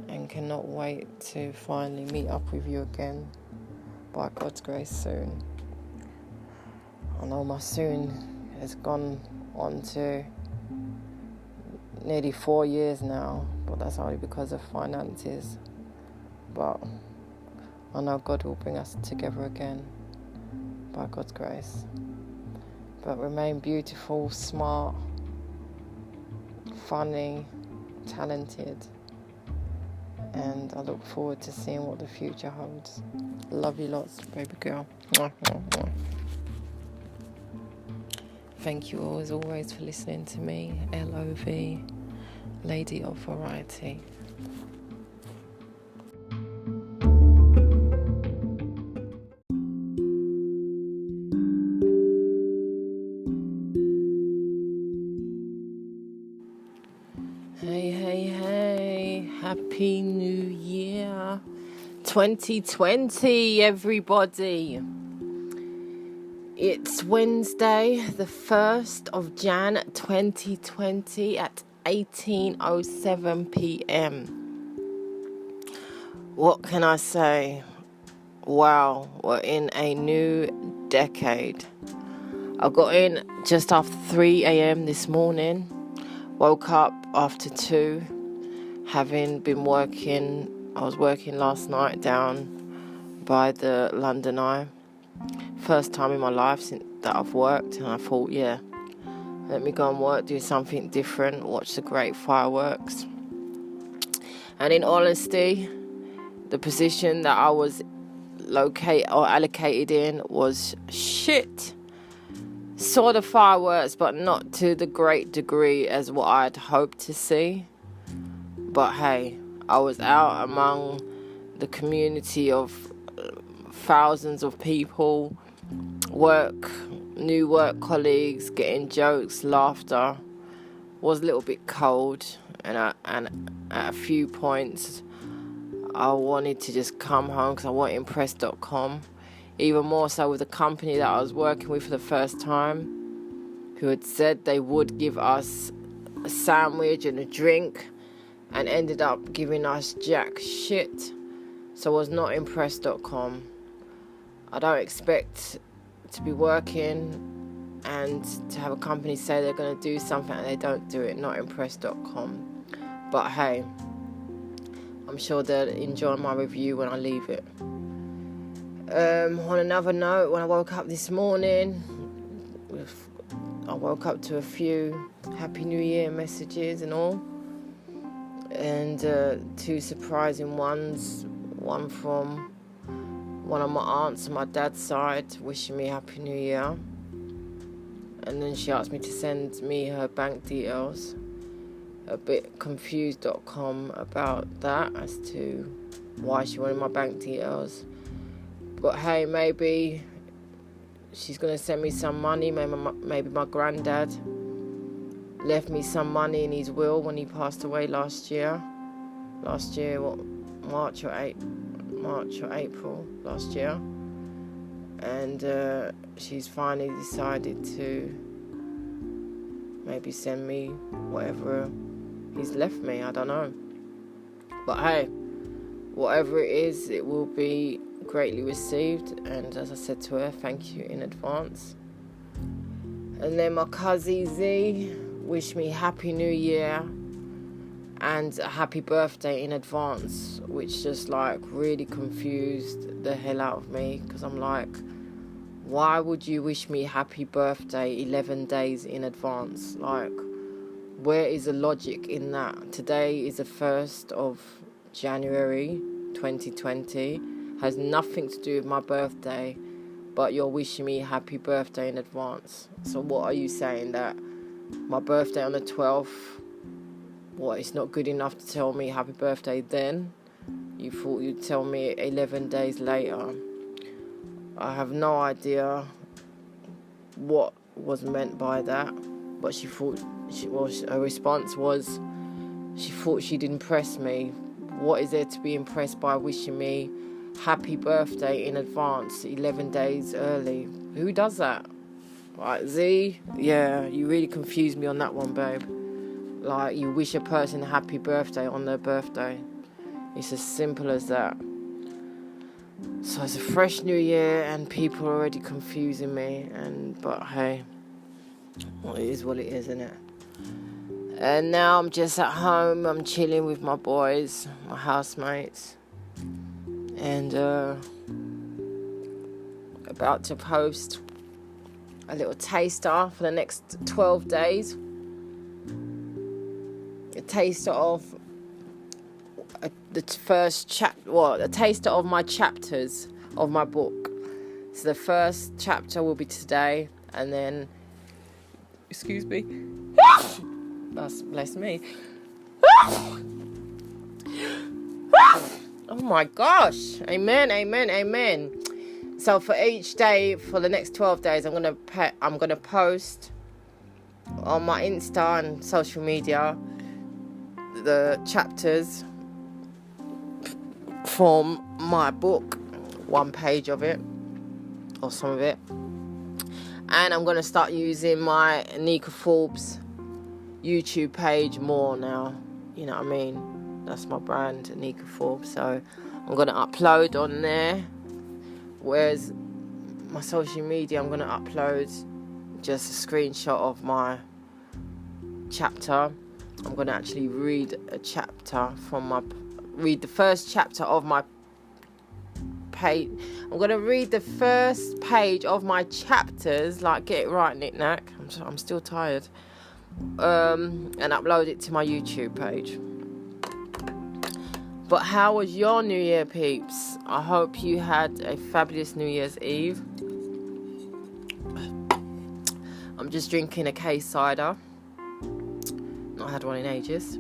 and cannot wait to finally meet up with you again, by God's grace, soon. I know my soon has gone on to nearly 4 years now, but that's only because of finances. But I know God will bring us together again, by God's grace. But remain beautiful, smart, funny, talented, and I look forward to seeing what the future holds. Love you lots, baby girl. Mwah, mwah, mwah. Thank you all, as always, for listening to me, LOV, Lady of Variety. Hey, Happy New Year 2020, everybody. It's Wednesday, the 1st of Jan 2020 at 18:07 p.m. What can I say? Wow, we're in a new decade. I got in just after 3 a.m. this morning. Woke up after 2, having been working. I was working last night down by the London Eye. First time in my life since that I've worked, and I thought, yeah, let me go and work, do something different, watch the great fireworks. And in honesty, the position that I was allocated in was shit. Saw the fireworks, but not to the great degree as what I'd hoped to see. But hey, I was out among the community of thousands of people, new work colleagues, getting jokes, laughter. Was a little bit cold, and at a few points I wanted to just come home because I wasn't impressed.com. Even more so with the company that I was working with for the first time, who had said they would give us a sandwich and a drink, and ended up giving us jack shit. So it was notimpressed.com. I don't expect to be working and to have a company say they're going to do something and they don't do it. Notimpressed.com. But hey, I'm sure they'll enjoy my review when I leave it. On another note, when I woke up this morning, I woke up to a few Happy New Year messages and all. And 2 surprising ones. One from one of my aunts on my dad's side, wishing me Happy New Year. And then she asked me to send me her bank details. A bit confused.com about that as to why she wanted my bank details. But hey, maybe she's going to send me some money. Maybe my granddad left me some money in his will when he passed away last year. March or April last year. And she's finally decided to maybe send me whatever he's left me. I don't know. But hey, whatever it is, it will be greatly received. And as I said to her, thank you in advance. And then my cousin Z wished me Happy New Year and a happy birthday in advance, which just like really confused the hell out of me, because I'm like, why would you wish me happy birthday 11 days in advance? Like, where is the logic in that? Today is the 1st of January 2020, has nothing to do with my birthday, but you're wishing me happy birthday in advance. So what are you saying, that my birthday on the 12th, it's not good enough to tell me happy birthday then? You thought you'd tell me 11 days later. I have no idea what was meant by that, but her response was she thought she'd impress me. What is there to be impressed by wishing me happy birthday in advance, 11 days early? Who does that? Like, Z, yeah, you really confused me on that one, babe. Like, you wish a person happy birthday on their birthday. It's as simple as that. So it's a fresh new year and people are already confusing me. But hey, well, it is what it is, isn't it? And now I'm just at home. I'm chilling with my boys, my housemates, and about to post a little taster for the next 12 days. A taster of the a taster of my chapters of my book. So the first chapter will be today, and then, excuse me, bless me. Oh my gosh! Amen, amen, amen. So for each day, for the next 12 days, I'm gonna post on my Insta and social media the chapters from my book, one page of it or some of it. And I'm gonna start using my ANIKKA Forbes YouTube page more now. You know what I mean? That's my brand, ANIKKA Forbes. So I'm gonna upload on there. Whereas my social media, I'm gonna upload just a screenshot of my chapter. I'm gonna actually read a chapter read the first chapter of my page. I'm gonna read the first page of my chapters, like, get it right, knick-knack. I'm still tired. And upload it to my YouTube page. But how was your New Year, peeps? I hope you had a fabulous New Year's Eve. I'm just drinking a K-cider. Not had one in ages.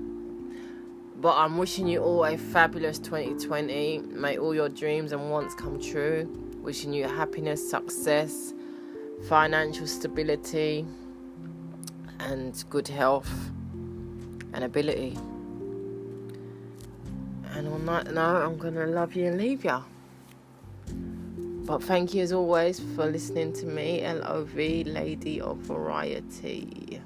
But I'm wishing you all a fabulous 2020. May all your dreams and wants come true. Wishing you happiness, success, financial stability, and good health and ability. And on that note, I'm going to love you and leave you. But thank you as always for listening to me, LOV, Lady of Variety.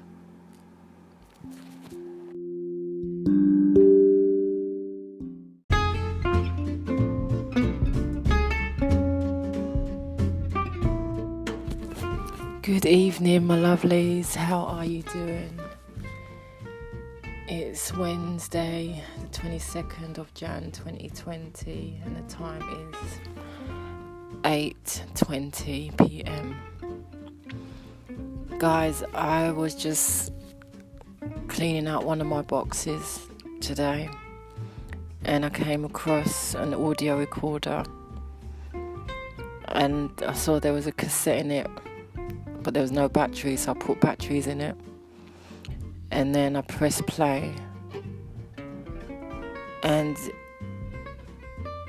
Good evening, my lovelies. How are you doing? It's Wednesday, the 22nd of Jan 2020, and the time is 8:20 p.m. Guys, I was just cleaning out one of my boxes today, and I came across an audio recorder, and I saw there was a cassette in it, but there was no battery, so I put batteries in it, and then I pressed play, and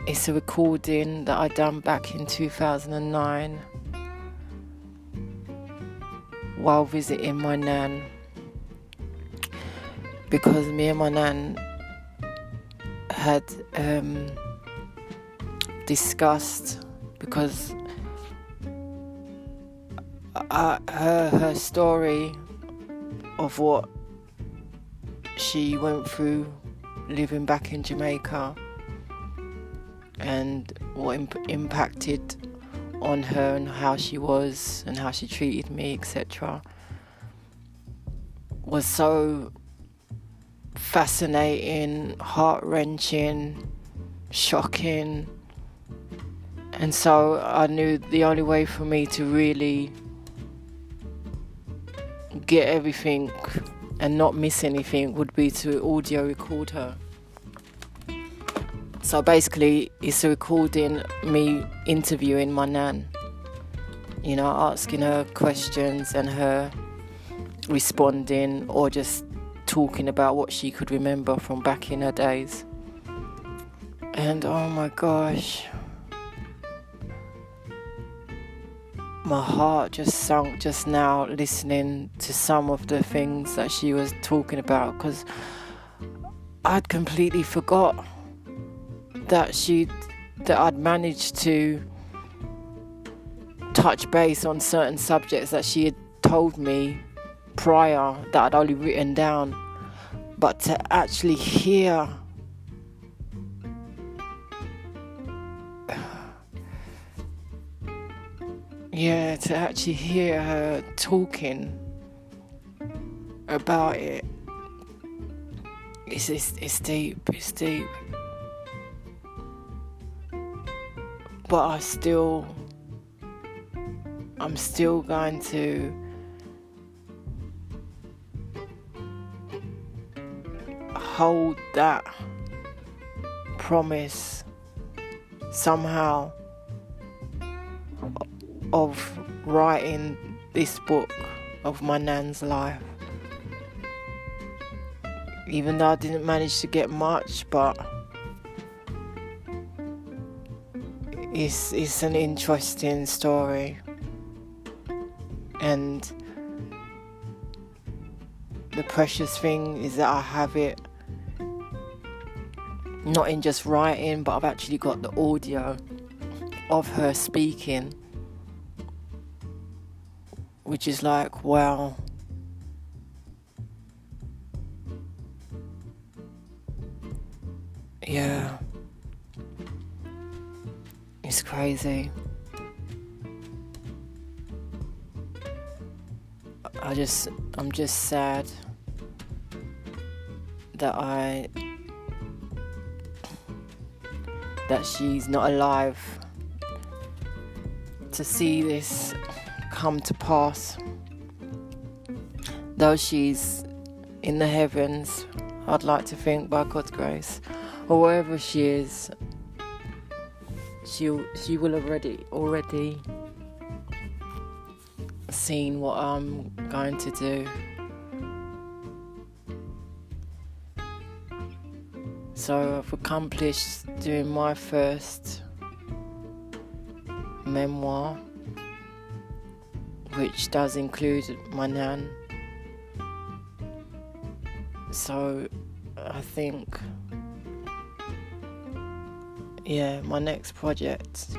it's a recording that I done back in 2009 while visiting my nan, because me and my nan had discussed, because her story of what she went through living back in Jamaica and what impacted on her and how she was and how she treated me, etc., was so fascinating, heart-wrenching, shocking. And so I knew the only way for me to really get everything and not miss anything would be to audio record her. So basically it's a recording me interviewing my nan, asking her questions and her responding, or just talking about what she could remember from back in her days. And oh my gosh, my heart just sunk just now listening to some of the things that she was talking about, because I'd completely forgot that I'd managed to touch base on certain subjects that she had told me prior that I'd only written down. But to actually hear her talking about it, it's deep. But I'm still going to hold that promise somehow of writing this book of my nan's life. Even though I didn't manage to get much, but it's an interesting story. And the precious thing is that I have it not in just writing, but I've actually got the audio of her speaking, which is like, wow. Yeah. It's crazy. I'm just sad that she's not alive to see this come to pass. Though she's in the heavens, I'd like to think, by God's grace, or wherever she is, she will already seen what I'm going to do. So I've accomplished doing my first memoir, which does include my nan. So I think, my next project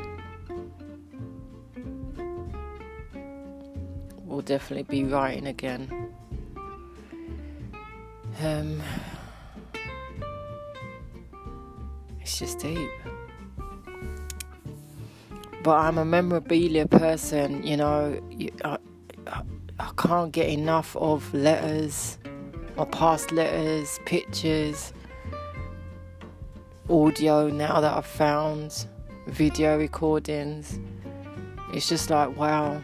will definitely be writing again. It's just deep. But I'm a memorabilia person, I can't get enough of letters, my past letters, pictures, audio now that I've found, video recordings. It's just like, wow.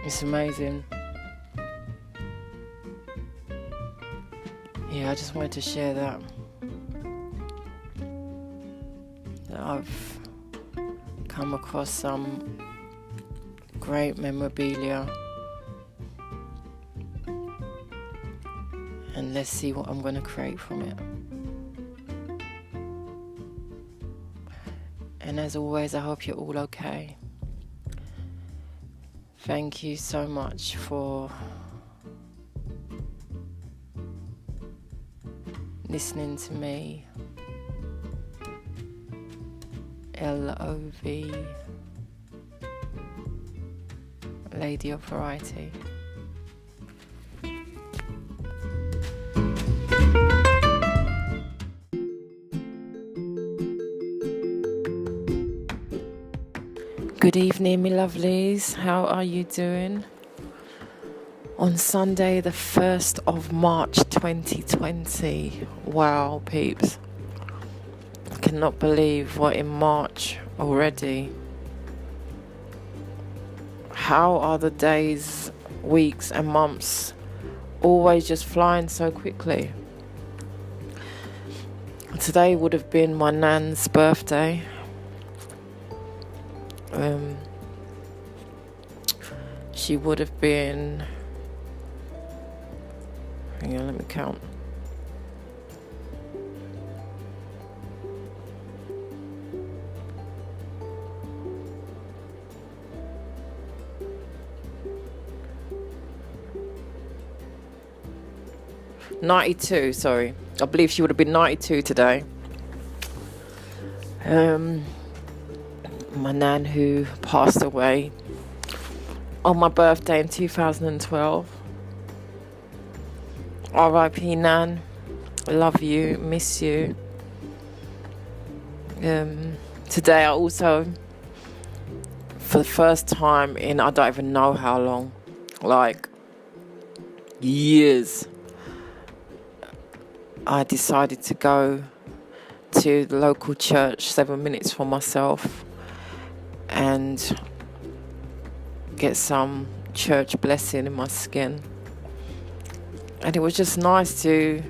It's amazing. Yeah, I just wanted to share that I've come across some great memorabilia, and let's see what I'm going to create from it. And as always, I hope you're all okay. Thank you so much for listening to me, L-O-V, Lady of Variety. Good evening, me lovelies. How are you doing? On Sunday, the 1st of March 2020. Wow, peeps. I cannot believe we're in March already. How are the days, weeks and months always just flying so quickly? Today would have been my nan's birthday. She would have been, hang on, let me count. '92, sorry. I believe she would have been 92 today. My nan, who passed away on my birthday in 2012. R.I.P. Nan. Love you, miss you. Today I also, for the first time in I don't even know how long, like years, I decided to go to the local church 7 minutes for myself and get some church blessing in my skin. And it was just nice to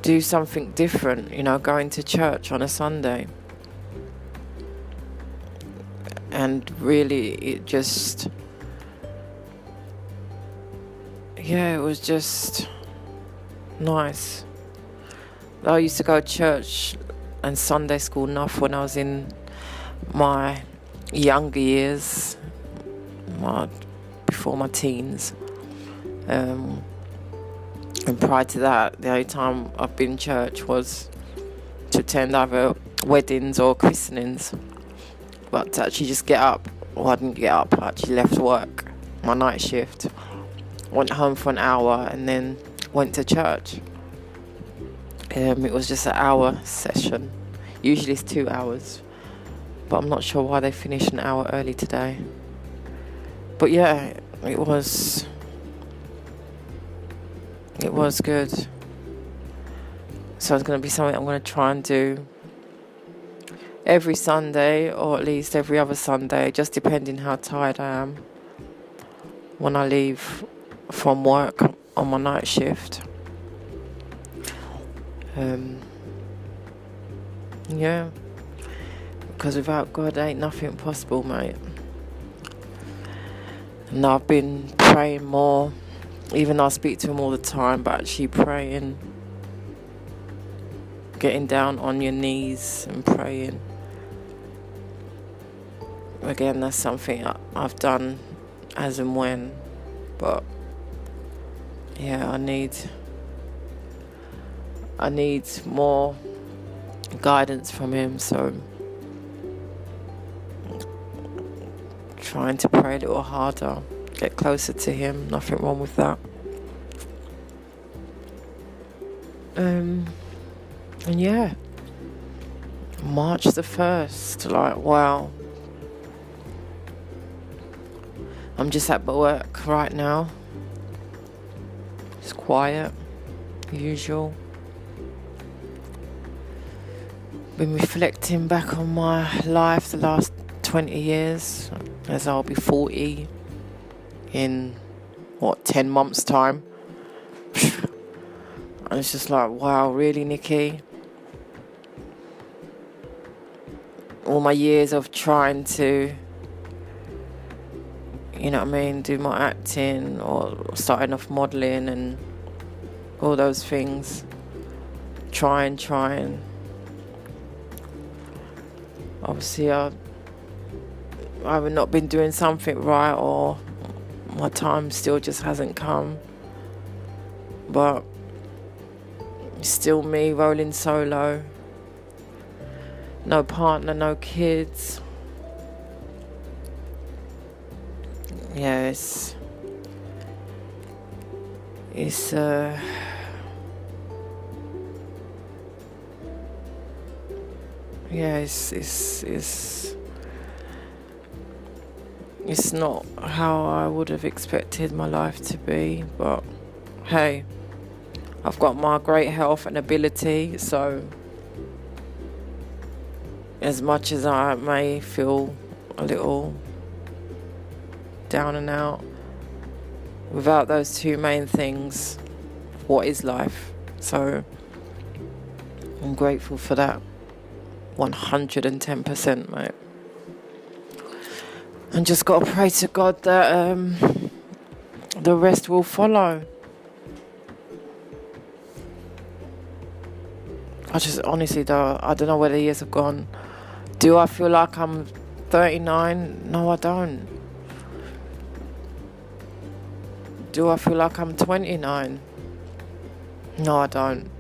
do something different, you know, going to church on a Sunday. And really it just, yeah, it was just nice. I used to go to church and Sunday school enough when I was in my younger years, before my teens. And prior to that, the only time I've been in church was to attend either weddings or christenings. But to actually just get up, well, I didn't get up, I actually left work, my night shift, went home for an hour and then went to church. It was just an hour session. Usually it's 2 hours, but I'm not sure why they finished an hour early today. But yeah, it was good. So it's going to be something I'm going to try and do every Sunday, or at least every other Sunday, just depending how tired I am when I leave from work on my night shift. Yeah, because without God ain't nothing possible, mate. And I've been praying more, even though I speak to him all the time, but actually praying, getting down on your knees and praying. Again, that's something I've done as and when, but yeah, I need more guidance from him, so trying to pray a little harder, get closer to him, nothing wrong with that. And yeah, March the 1st, like, wow. I'm just at work right now. It's quiet, usual. Been reflecting back on my life the last 20 years, as I'll be 40 in 10 months time. And it's just like, wow, really, Nikki? All my years of trying to, you know what I mean, do my acting or starting off modelling and all those things. Trying. Obviously, I have not been doing something right, or my time still just hasn't come. But it's still me rolling solo. No partner, no kids. Yeah, it's not how I would have expected my life to be, but hey, I've got my great health and ability, so as much as I may feel a little down and out, without those two main things, what is life? So I'm grateful for that 110%, mate. And just got to pray to God that the rest will follow. I just honestly I don't know where the years have gone. Do I feel like I'm 39? No, I don't. Do I feel like I'm 29? No, I don't.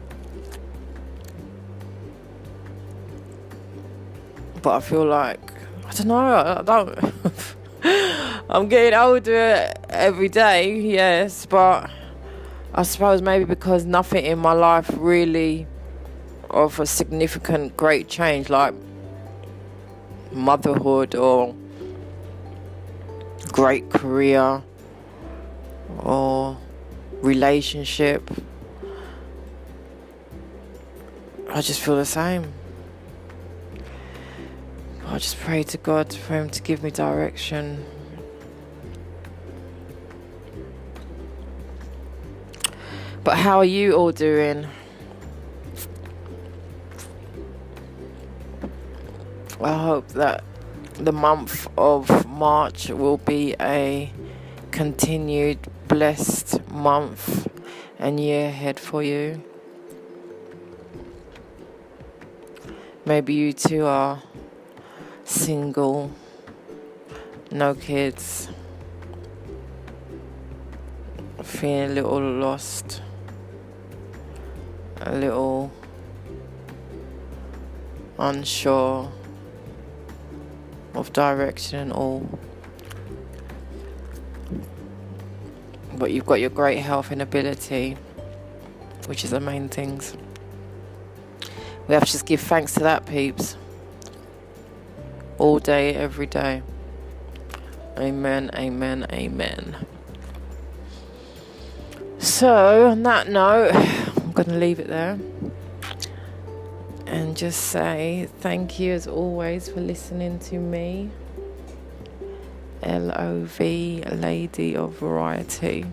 But I feel like, I don't know, I don't. I'm getting older every day, yes, but I suppose maybe because nothing in my life really of a significant great change, like motherhood or great career or relationship, I just feel the same. I just pray to God for Him to give me direction. But how are you all doing? I hope that the month of March will be a continued blessed month and year ahead for you. Maybe you too are single, no kids, feeling a little lost, a little unsure of direction and all. But you've got your great health and ability, which is the main things. We have to just give thanks to that, peeps. All day, every day. Amen, amen, amen. So, on that note, I'm going to leave it there. And just say thank you as always for listening to me. LOV, Lady of Variety.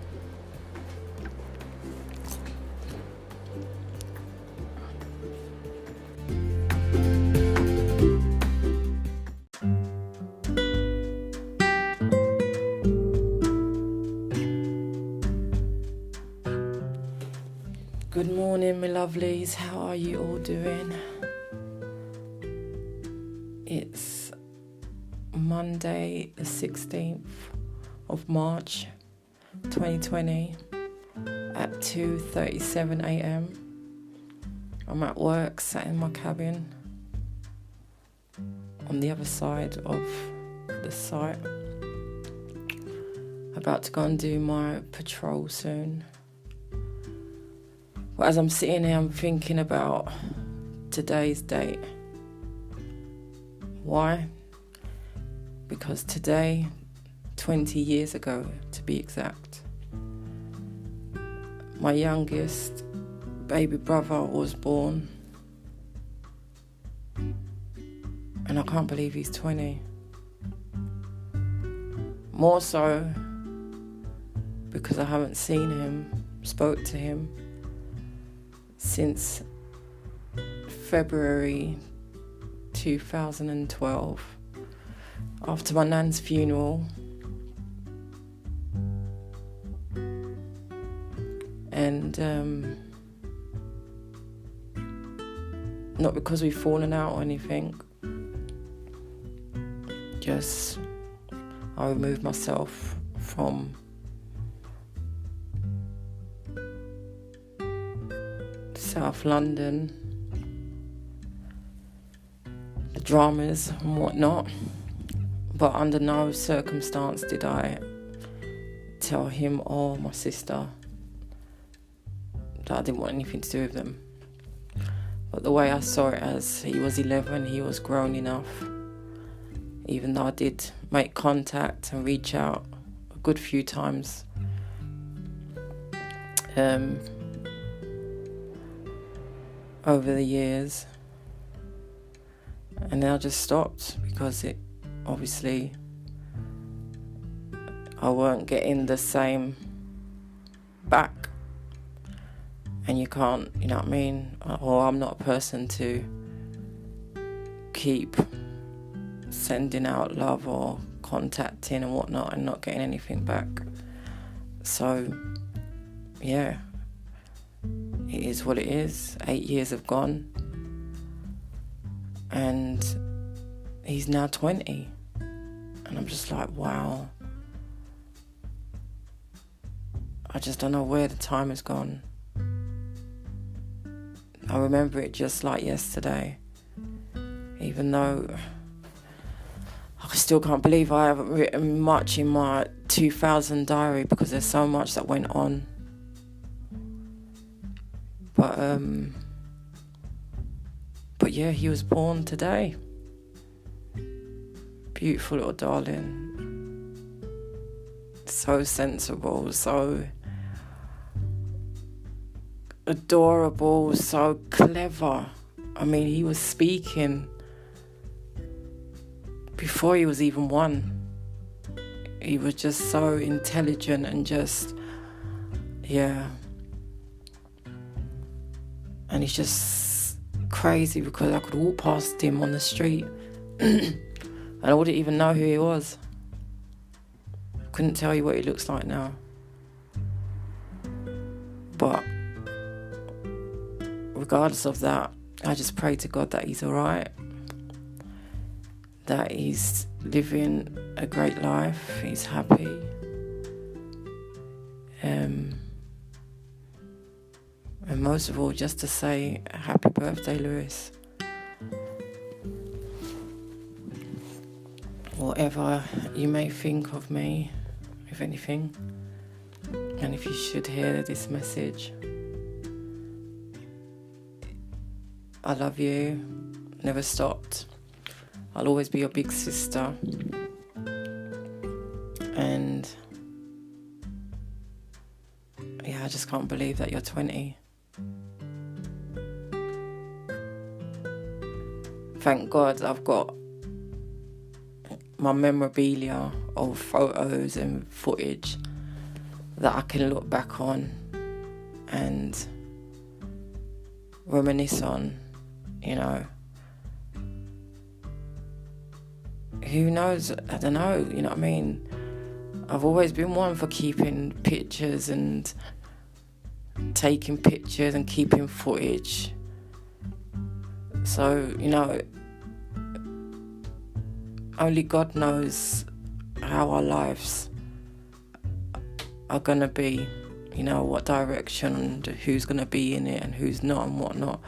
Good morning, my lovelies. How are you all doing? It's Monday, the 16th of March, 2020, at 2:37 a.m. I'm at work, sat in my cabin on the other side of the site, about to go and do my patrol soon. But as I'm sitting here, I'm thinking about today's date. Why? Because today, 20 years ago to be exact. My youngest baby brother was born, and I can't believe he's 20. More so because I haven't seen him, spoke to him since February 2012, after my nan's funeral. And not because we've fallen out or anything, just I removed myself from South London, the dramas and whatnot, but under no circumstance did I tell him or my sister that I didn't want anything to do with them. But the way I saw it, as he was 11, he was grown enough, even though I did make contact and reach out a good few times over the years, and then I just stopped because it obviously I weren't getting the same back. And you can't, you know what I mean? Or I'm not a person to keep sending out love or contacting and whatnot and not getting anything back. So, yeah, it is what it is. 8 years have gone. And he's now 20. And I'm just like, wow. I just don't know where the time has gone. I remember it just like yesterday, even though I still can't believe I haven't written much in my 2000 diary because there's so much that went on. But yeah, he was born today. Beautiful little darling. So sensible, so adorable, so clever. I mean, he was speaking before he was even 1. He was just so intelligent and just, yeah. And he's just crazy because I could walk past him on the street and I wouldn't even know who he was. Couldn't tell you what he looks like now. But regardless of that, I just pray to God that he's alright, that he's living a great life, he's happy. And most of all, just to say happy birthday, Lewis. Whatever you may think of me, if anything, and if you should hear this message, I love you, never stopped. I'll always be your big sister. And yeah, I just can't believe that you're 20. Thank God I've got my memorabilia of photos and footage that I can look back on and reminisce on, you know. Who knows? I don't know, you know what I mean? I've always been one for keeping pictures and taking pictures and keeping footage. So, you know, only God knows how our lives are going to be, you know, what direction and who's going to be in it and who's not and whatnot.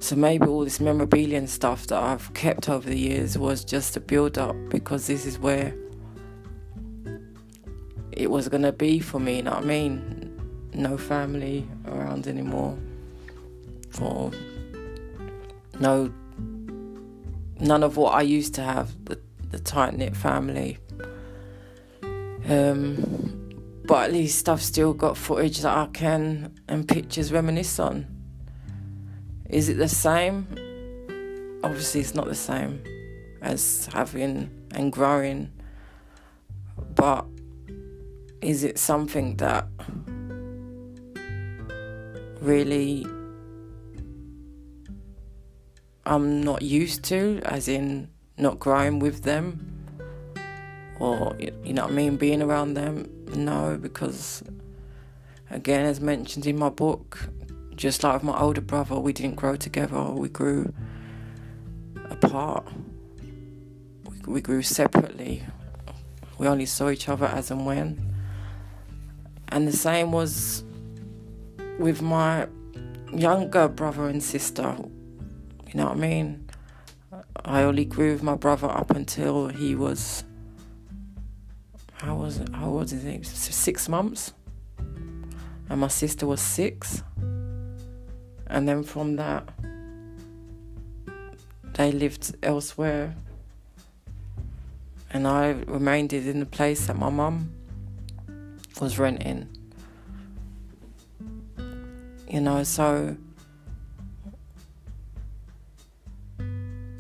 So maybe all this memorabilia and stuff that I've kept over the years was just a build-up because this is where it was going to be for me, you know what I mean? No family around anymore. Or none of what I used to have, the tight-knit family. But at least I've still got footage that I can and pictures reminisce on. Is it the same? Obviously it's not the same as having and growing, but is it something that really I'm not used to, as in not growing with them, or, you know what I mean, being around them? No, because again, as mentioned in my book, just like with my older brother, we didn't grow together, we grew apart, we grew separately, we only saw each other as and when. And the same was with my younger brother and sister, you know what I mean? I only grew with my brother up until he was, how old is he? 6 months. And my sister was 6. And then from that, they lived elsewhere. And I remained in the place that my mum was renting. You know, so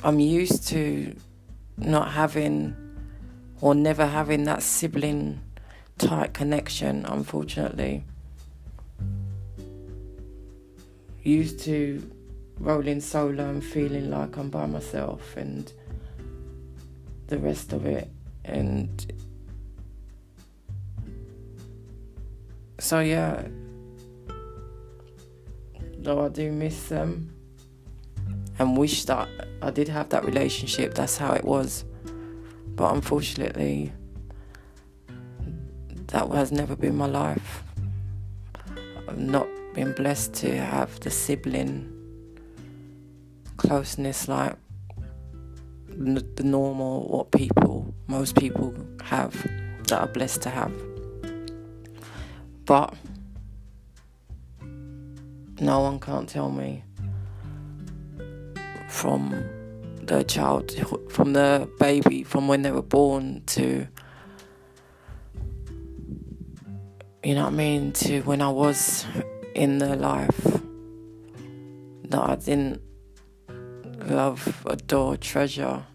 I'm used to not having or never having that sibling tight connection, unfortunately. Used to rolling solo and feeling like I'm by myself and the rest of it. And so yeah, though I do miss them and wish that I did have that relationship, that's how it was. But unfortunately, that has never been my life. I've not been blessed to have the sibling closeness like the normal, what most people have, that are blessed to have. But no one can't tell me from the child, from the baby, from when they were born to, you know what I mean, to when I was in their life, that I didn't love, adore, treasure,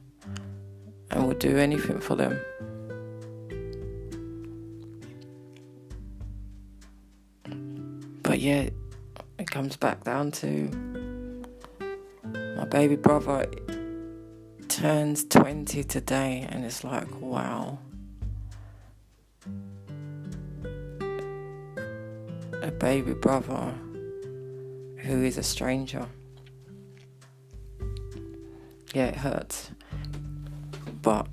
and would do anything for them. But yeah, it comes back down to my baby brother turns 20 today, and it's like, wow. A baby brother who is a stranger. Yeah, it hurts, but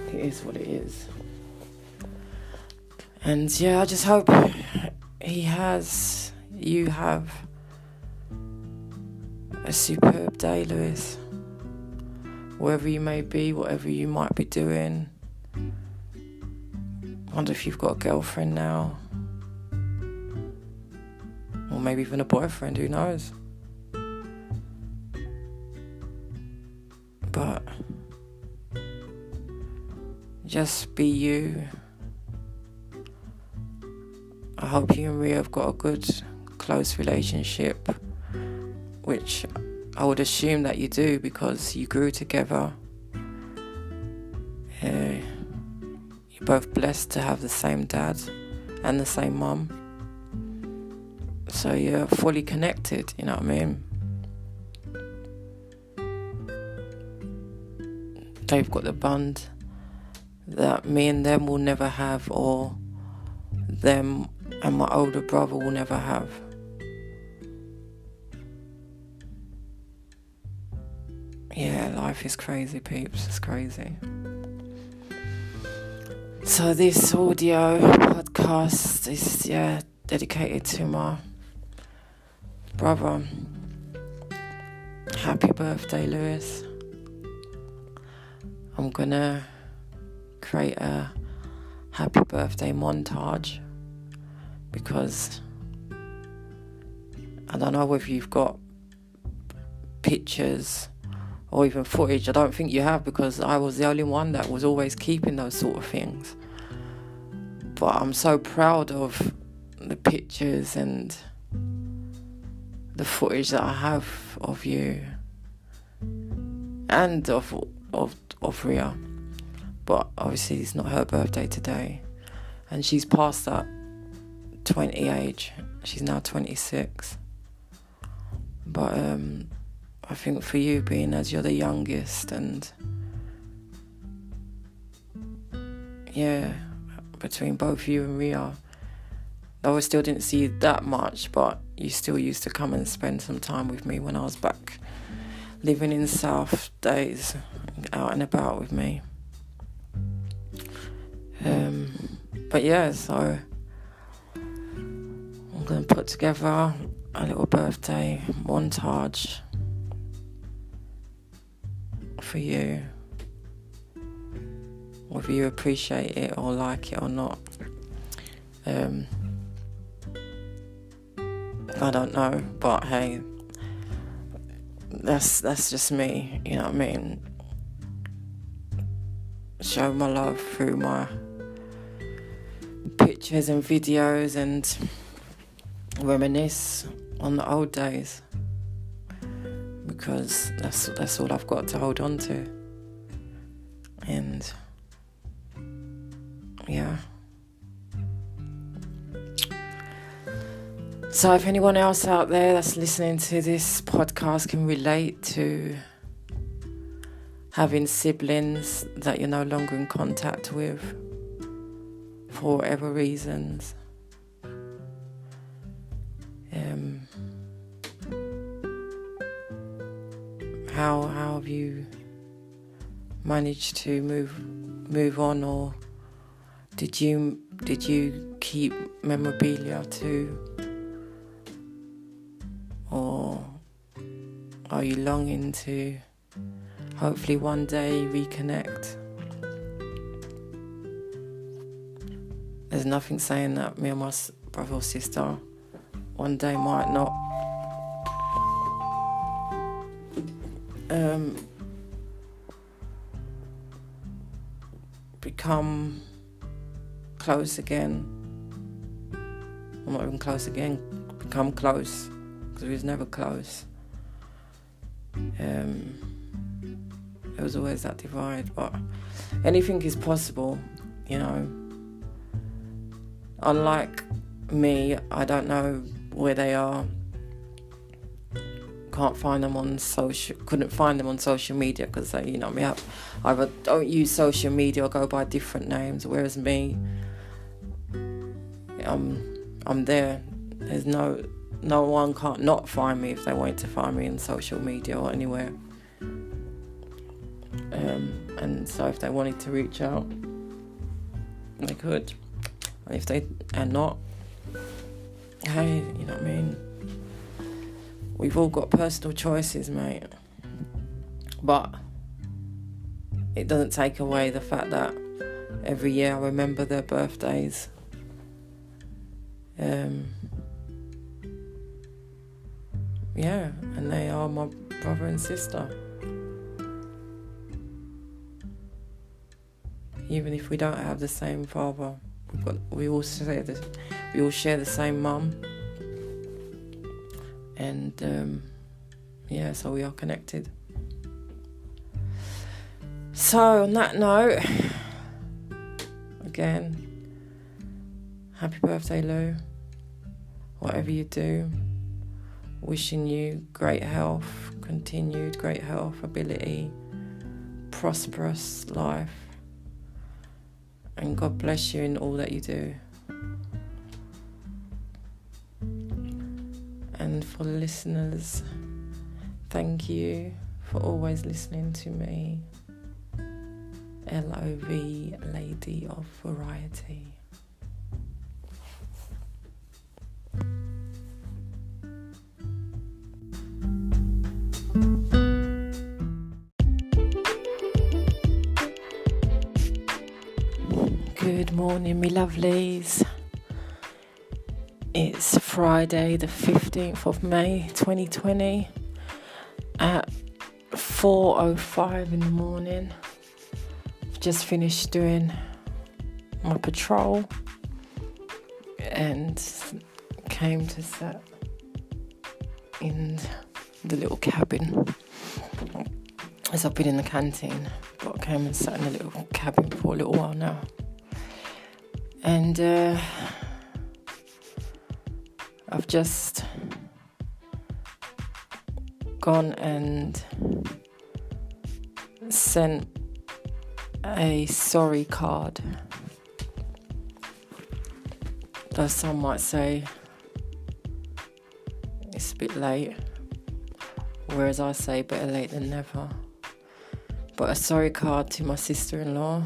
it is what it is. And yeah, I just hope you have a superb day, Lewis. Wherever you may be, whatever you might be doing. Wonder if you've got a girlfriend now. Or maybe even a boyfriend, who knows? But just be you. I hope you and Ria have got a good, close relationship, which I would assume that you do because you grew together. You're both blessed to have the same dad and the same mum. So you're fully connected, you know what I mean? They've got the bond that me and them will never have, or them and my older brother will never have. Yeah, life is crazy, peeps. It's crazy. So this audio podcast is, dedicated to my brother. Happy birthday, Lewis. I'm gonna create a happy birthday montage because I don't know if you've got pictures or even footage. I don't think you have, because I was the only one that was always keeping those sort of things. But I'm so proud of the pictures and the footage that I have of you and of Ria. But obviously it's not her birthday today, and she's past that 20 age. She's now 26. But I think for you, being as you're the youngest, and between both you and Ria, though I still didn't see you that much, but you still used to come and spend some time with me when I was back living in South days, out and about with me. But yeah, so I'm going to put together a little birthday montage for you, whether you appreciate it or like it or not. I don't know, but hey, that's just me, you know what I mean? Show my love through my pictures and videos and reminisce on the old days, because that's all I've got to hold on to. And yeah. So if anyone else out there that's listening to this podcast can relate to having siblings that you're no longer in contact with for whatever reasons, how have you managed to move on, or did you keep memorabilia too, or are you longing to hopefully one day reconnect? There's nothing saying that me and my brother or sister one day might not become close again. Well, not even close again, become close, because we was never close. There was always that divide, but anything is possible, you know. Unlike me, I don't know where they are. Couldn't find them on social media, because they, you know, me either don't use social media or go by different names. Whereas me, I'm there. There's no one can't not find me if they wanted to find me on social media or anywhere. And so if they wanted to reach out, they could. And if they are not, hey, you know what I mean? We've all got personal choices, mate. But it doesn't take away the fact that every year I remember their birthdays. Yeah, and they are my brother and sister. Even if we don't have the same father, we all share the same mum. And so we are connected. So on that note, again, happy birthday, Lou. Whatever you do, wishing you great health, continued great health, ability, prosperous life, and God bless you in all that you do. And for the listeners, thank you for always listening to me. LOV, Lady of Variety. Good morning, me lovelies. It's Friday the 15th of May 2020 at 4:05 in the morning. I've just finished doing my patrol and came to sit in the little cabin. As I've been in the canteen, but I came and sat in the little cabin for a little while now. And I've just gone and sent a sorry card. Though some might say it's a bit late, whereas I say better late than never. But a sorry card to my sister-in-law.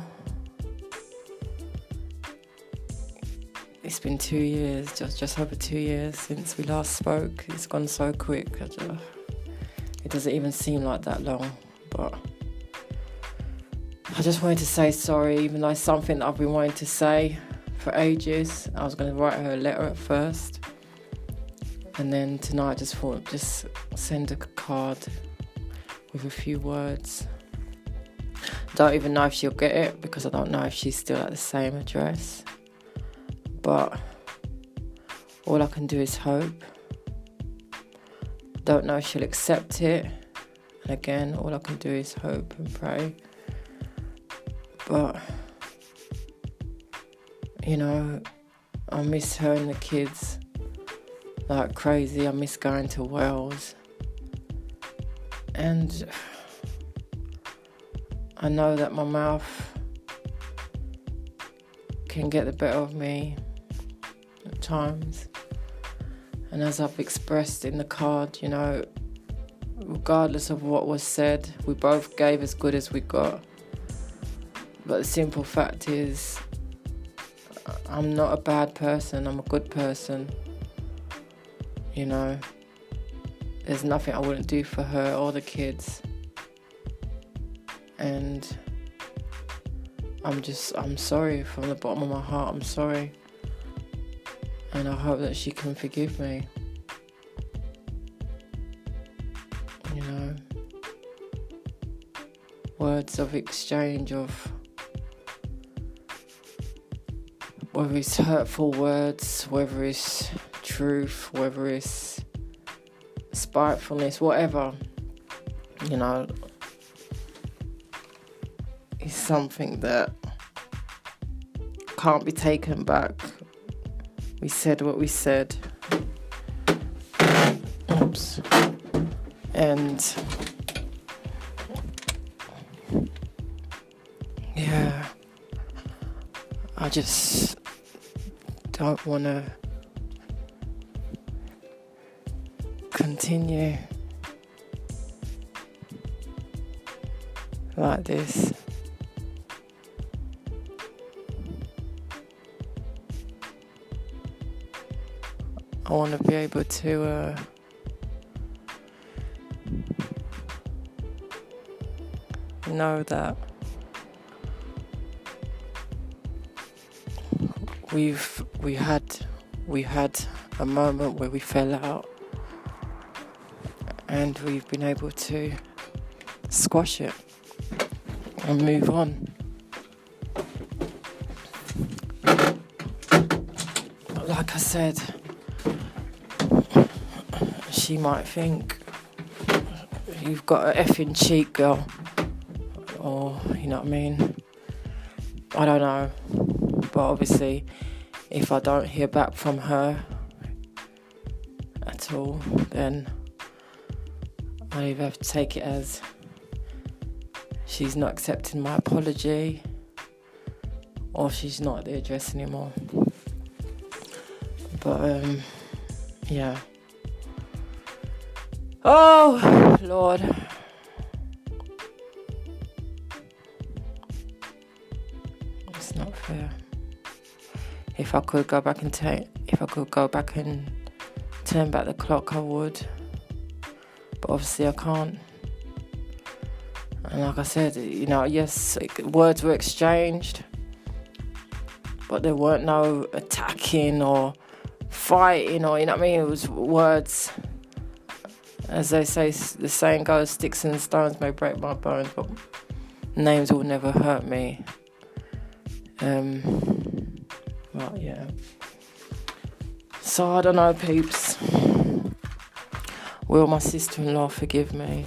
It's been 2 years, just over 2 years since we last spoke. It's gone so quick. It doesn't even seem like that long. But I just wanted to say sorry, even though it's something that I've been wanting to say for ages. I was going to write her a letter at first. And then tonight I just thought, just send a card with a few words. Don't even know if she'll get it, because I don't know if she's still at the same address. But all I can do is hope. Don't know if she'll accept it. And again, all I can do is hope and pray. But, you know, I miss her and the kids like crazy. I miss going to Wales. And I know that my mouth can get the better of me at times. And as I've expressed in the card, you know, regardless of what was said, we both gave as good as we got. But the simple fact is, I'm not a bad person, I'm a good person. You know, there's nothing I wouldn't do for her or the kids. And I'm sorry from the bottom of my heart, I'm sorry. And I hope that she can forgive me. You know, words of exchange of, whether it's hurtful words, whether it's truth, whether it's spitefulness, whatever, you know, is something that can't be taken back. We said what we said. Oops. And yeah, I just don't want to continue like this. I want to be able to know that we had a moment where we fell out, and we've been able to squash it and move on. Like I said, she might think, you've got an effing cheek, girl, or you know what I mean, I don't know. But obviously, if I don't hear back from her at all, then I either have to take it as she's not accepting my apology, or she's not at the address anymore. But yeah. Oh Lord. It's not fair. If I could go back and turn back the clock, I would. But obviously I can't. And like I said, you know, yes, words were exchanged, but there weren't no attacking or fighting, or you know what I mean. It was words. As they say, the saying goes, sticks and stones may break my bones, but names will never hurt me. Well, yeah. So I don't know, peeps. Will my sister-in-law forgive me?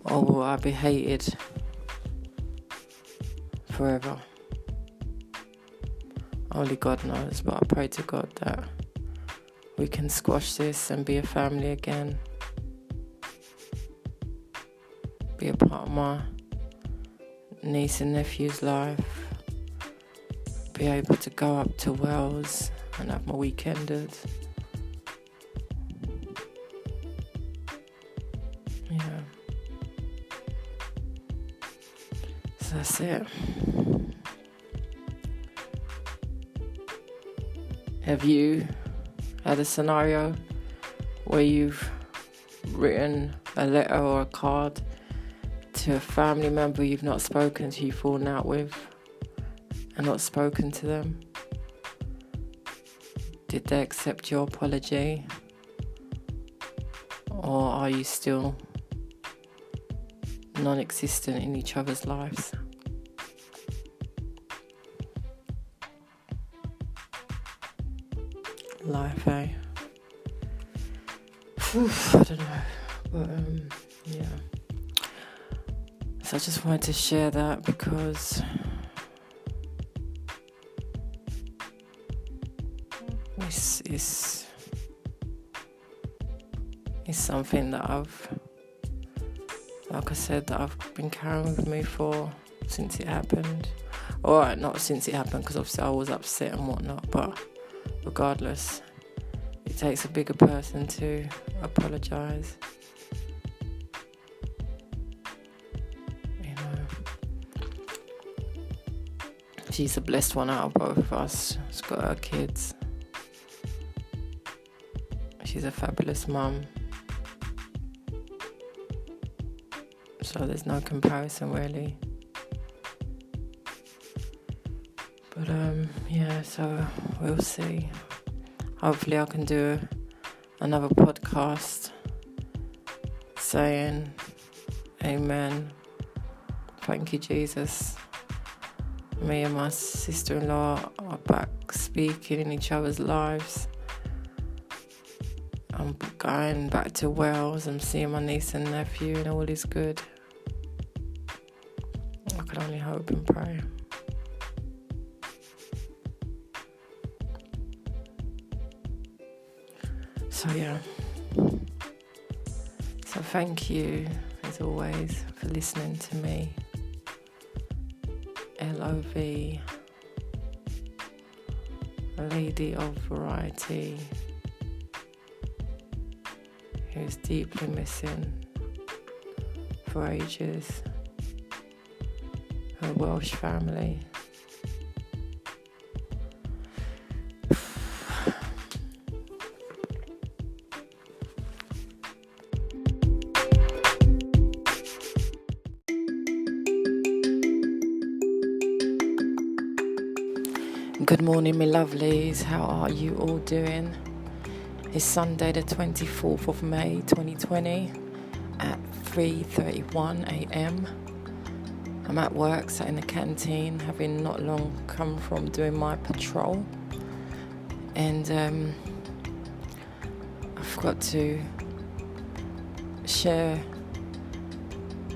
Or will I be hated forever? Only God knows, but I pray to God that we can squash this and be a family again. Be a part of my niece and nephew's life. Be able to go up to Wales and have my weekenders. Yeah. So that's it. Have you had a scenario where you've written a letter or a card to a family member you've not spoken to, you've fallen out with, and not spoken to them? Did they accept your apology? Or are you still non-existent in each other's lives? Life, eh? I don't know. But, yeah. So I just wanted to share that because it's something that like I said, that I've been carrying with me since it happened. Alright, not since it happened, because obviously I was upset and whatnot, but regardless, it takes a bigger person to apologise. You know, she's the blessed one out of both of us. She's got her kids. She's a fabulous mum. So there's no comparison really. But yeah, so we'll see. Hopefully I can do another podcast saying amen. Thank you, Jesus. Me and my sister-in-law are back speaking in each other's lives. I'm going back to Wales. I'm seeing my niece and nephew, and all is good. I can only hope and pray. So yeah. So thank you, as always, for listening to me. LOV, Lady of Variety, who's deeply missing for ages. Her Welsh family. Good morning, my lovelies. How are you all doing? It's Sunday the 24th of May 2020 at 3:31 a.m. I'm at work, sat in the canteen, having not long come from doing my patrol. And I've got to share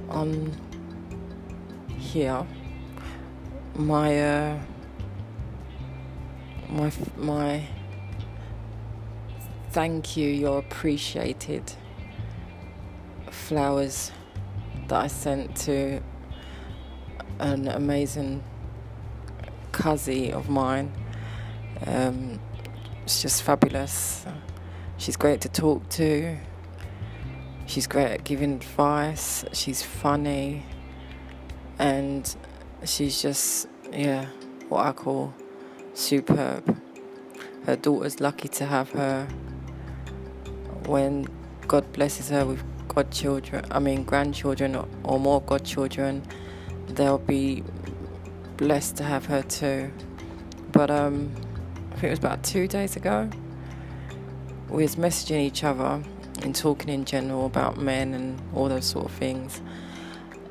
on here my thank you, you're appreciated flowers that I sent to an amazing cousin of mine. It's just fabulous. She's great to talk to. She's great at giving advice. She's funny. And she's just, what I call superb. Her daughter's lucky to have her. When God blesses her with grandchildren or more godchildren, they'll be blessed to have her too. But I think it was about 2 days ago, we was messaging each other and talking in general about men and all those sort of things.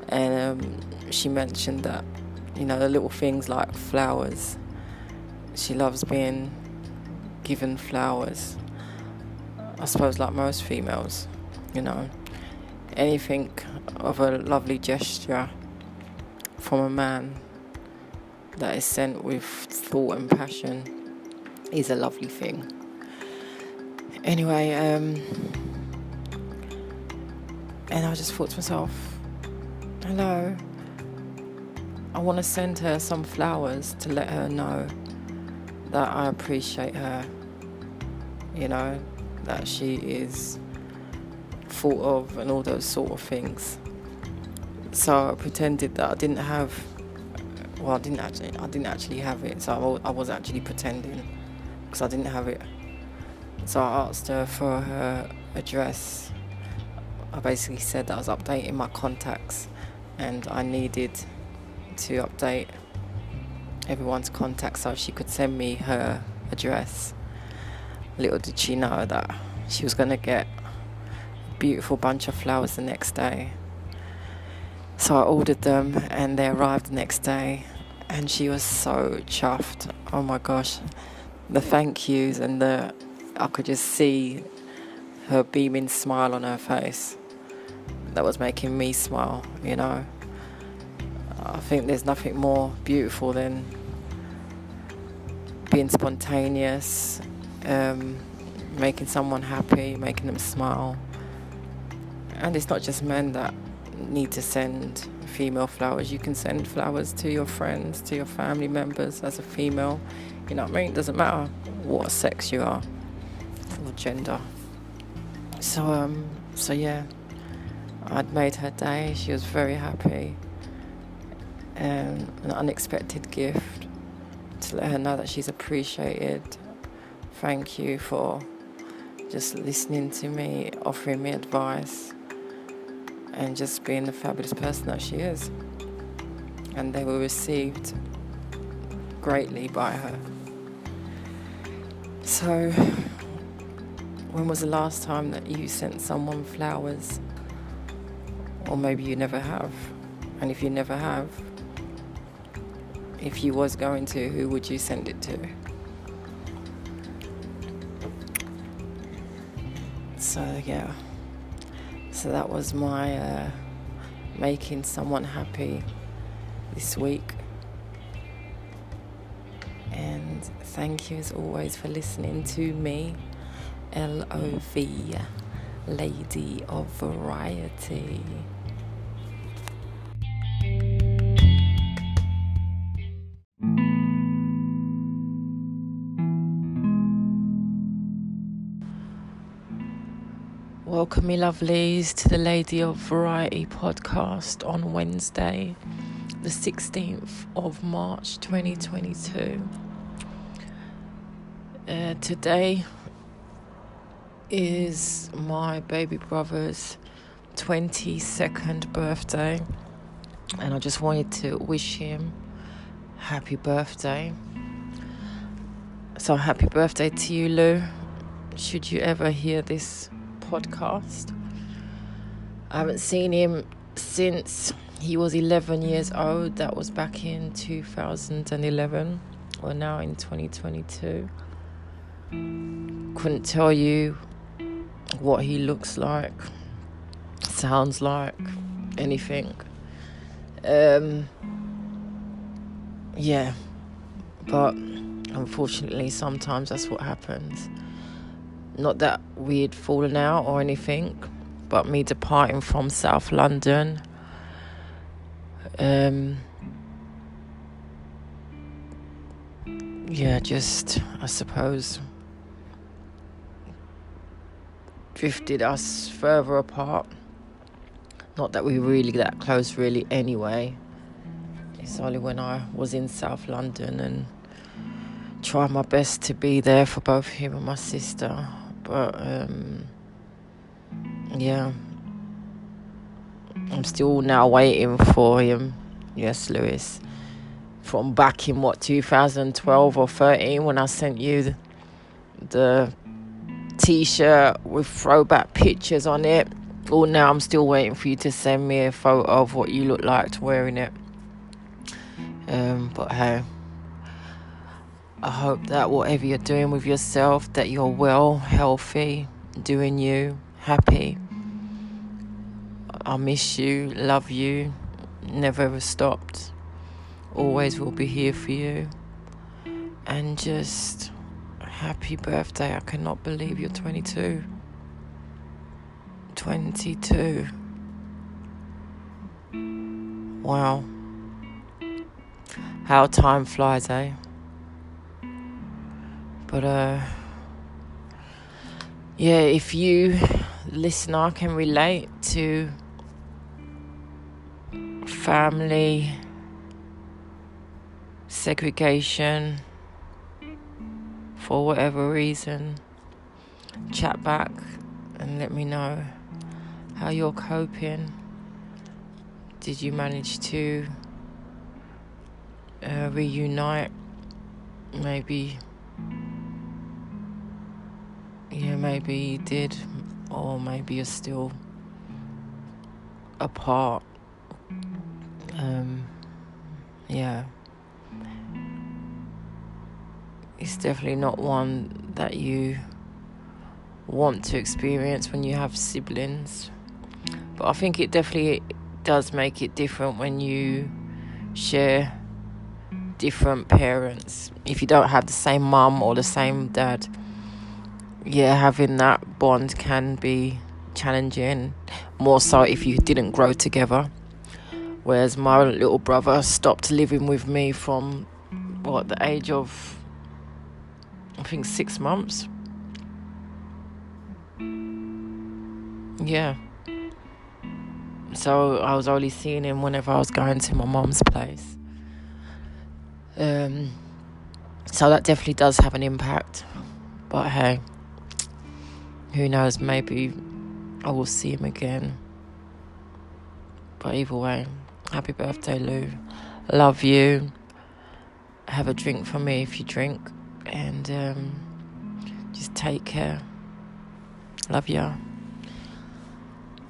And she mentioned that, the little things like flowers, she loves being given flowers. I suppose like most females, you know, anything of a lovely gesture from a man that is sent with thought and passion is a lovely thing. Anyway, and I just thought to myself, hello, I want to send her some flowers to let her know that I appreciate her, you know, that she is thought of and all those sort of things. So I pretended that I didn't actually have it, so I was actually pretending because I didn't have it. So I asked her for her address. I basically said that I was updating my contacts and I needed to update everyone's contacts so she could send me her address. Little did she know that she was going to get a beautiful bunch of flowers the next day. So I ordered them and they arrived the next day, and she was so chuffed. Oh my gosh, the thank yous, and I could just see her beaming smile on her face. That was making me smile, you know. I think there's nothing more beautiful than being spontaneous, making someone happy, making them smile. And it's not just men that need to send female flowers. You can send flowers to your friends, to your family members as a female. You know what I mean? It doesn't matter what sex you are or gender. So yeah, I'd made her day. She was very happy. An unexpected gift to let her know that she's appreciated. Thank you for just listening to me, offering me advice, and just being the fabulous person that she is. And they were received greatly by her. So, when was the last time that you sent someone flowers? Or maybe you never have. And if you never have, if you was going to, who would you send it to? So yeah, so that was my making someone happy this week. And thank you as always for listening to me, LOV, Lady of Variety. Welcome, me lovelies, to the Lady of Variety podcast on Wednesday, the 16th of March 2022. Today is my baby brother's 22nd birthday, and I just wanted to wish him happy birthday. So happy birthday to you, Lou, should you ever hear this podcast. I haven't seen him since he was 11 years old. That was back in 2011. We're now in 2022. Couldn't tell you what he looks like, sounds like, anything. Yeah, but unfortunately sometimes that's what happens. Not that we'd fallen out or anything, but me departing from South London, just, I suppose, drifted us further apart. Not that we were really that close really anyway. It's only when I was in South London and tried my best to be there for both him and my sister. But, I'm still now waiting for him. Yes, Lewis. From back in, 2012 or 13, when I sent you the T-shirt with throwback pictures on it. Well, now I'm still waiting for you to send me a photo of what you look like wearing it. But hey, I hope that whatever you're doing with yourself, that you're well, healthy, doing you, happy. I miss you, love you, never ever stopped. Always will be here for you. And just happy birthday. I cannot believe you're 22. 22. Wow. How time flies, eh? But yeah, if you, listener, can relate to family segregation for whatever reason, chat back and let me know how you're coping. Did you manage to reunite? Maybe you did, or maybe you're still apart. Yeah, it's definitely not one that you want to experience when you have siblings, but I think it definitely does make it different when you share different parents. If you don't have the same mum or the same dad, yeah, having that bond can be challenging, more so if you didn't grow together. Whereas my little brother stopped living with me from the age of, I think, 6 months. Yeah. So I was only seeing him whenever I was going to my mum's place. So that definitely does have an impact. But hey, who knows, maybe I will see him again. But either way, happy birthday, Lou. Love you. Have a drink for me if you drink. And just take care. Love ya.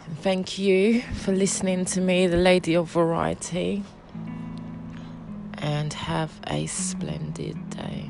And thank you for listening to me, the Lady of Variety. And have a splendid day.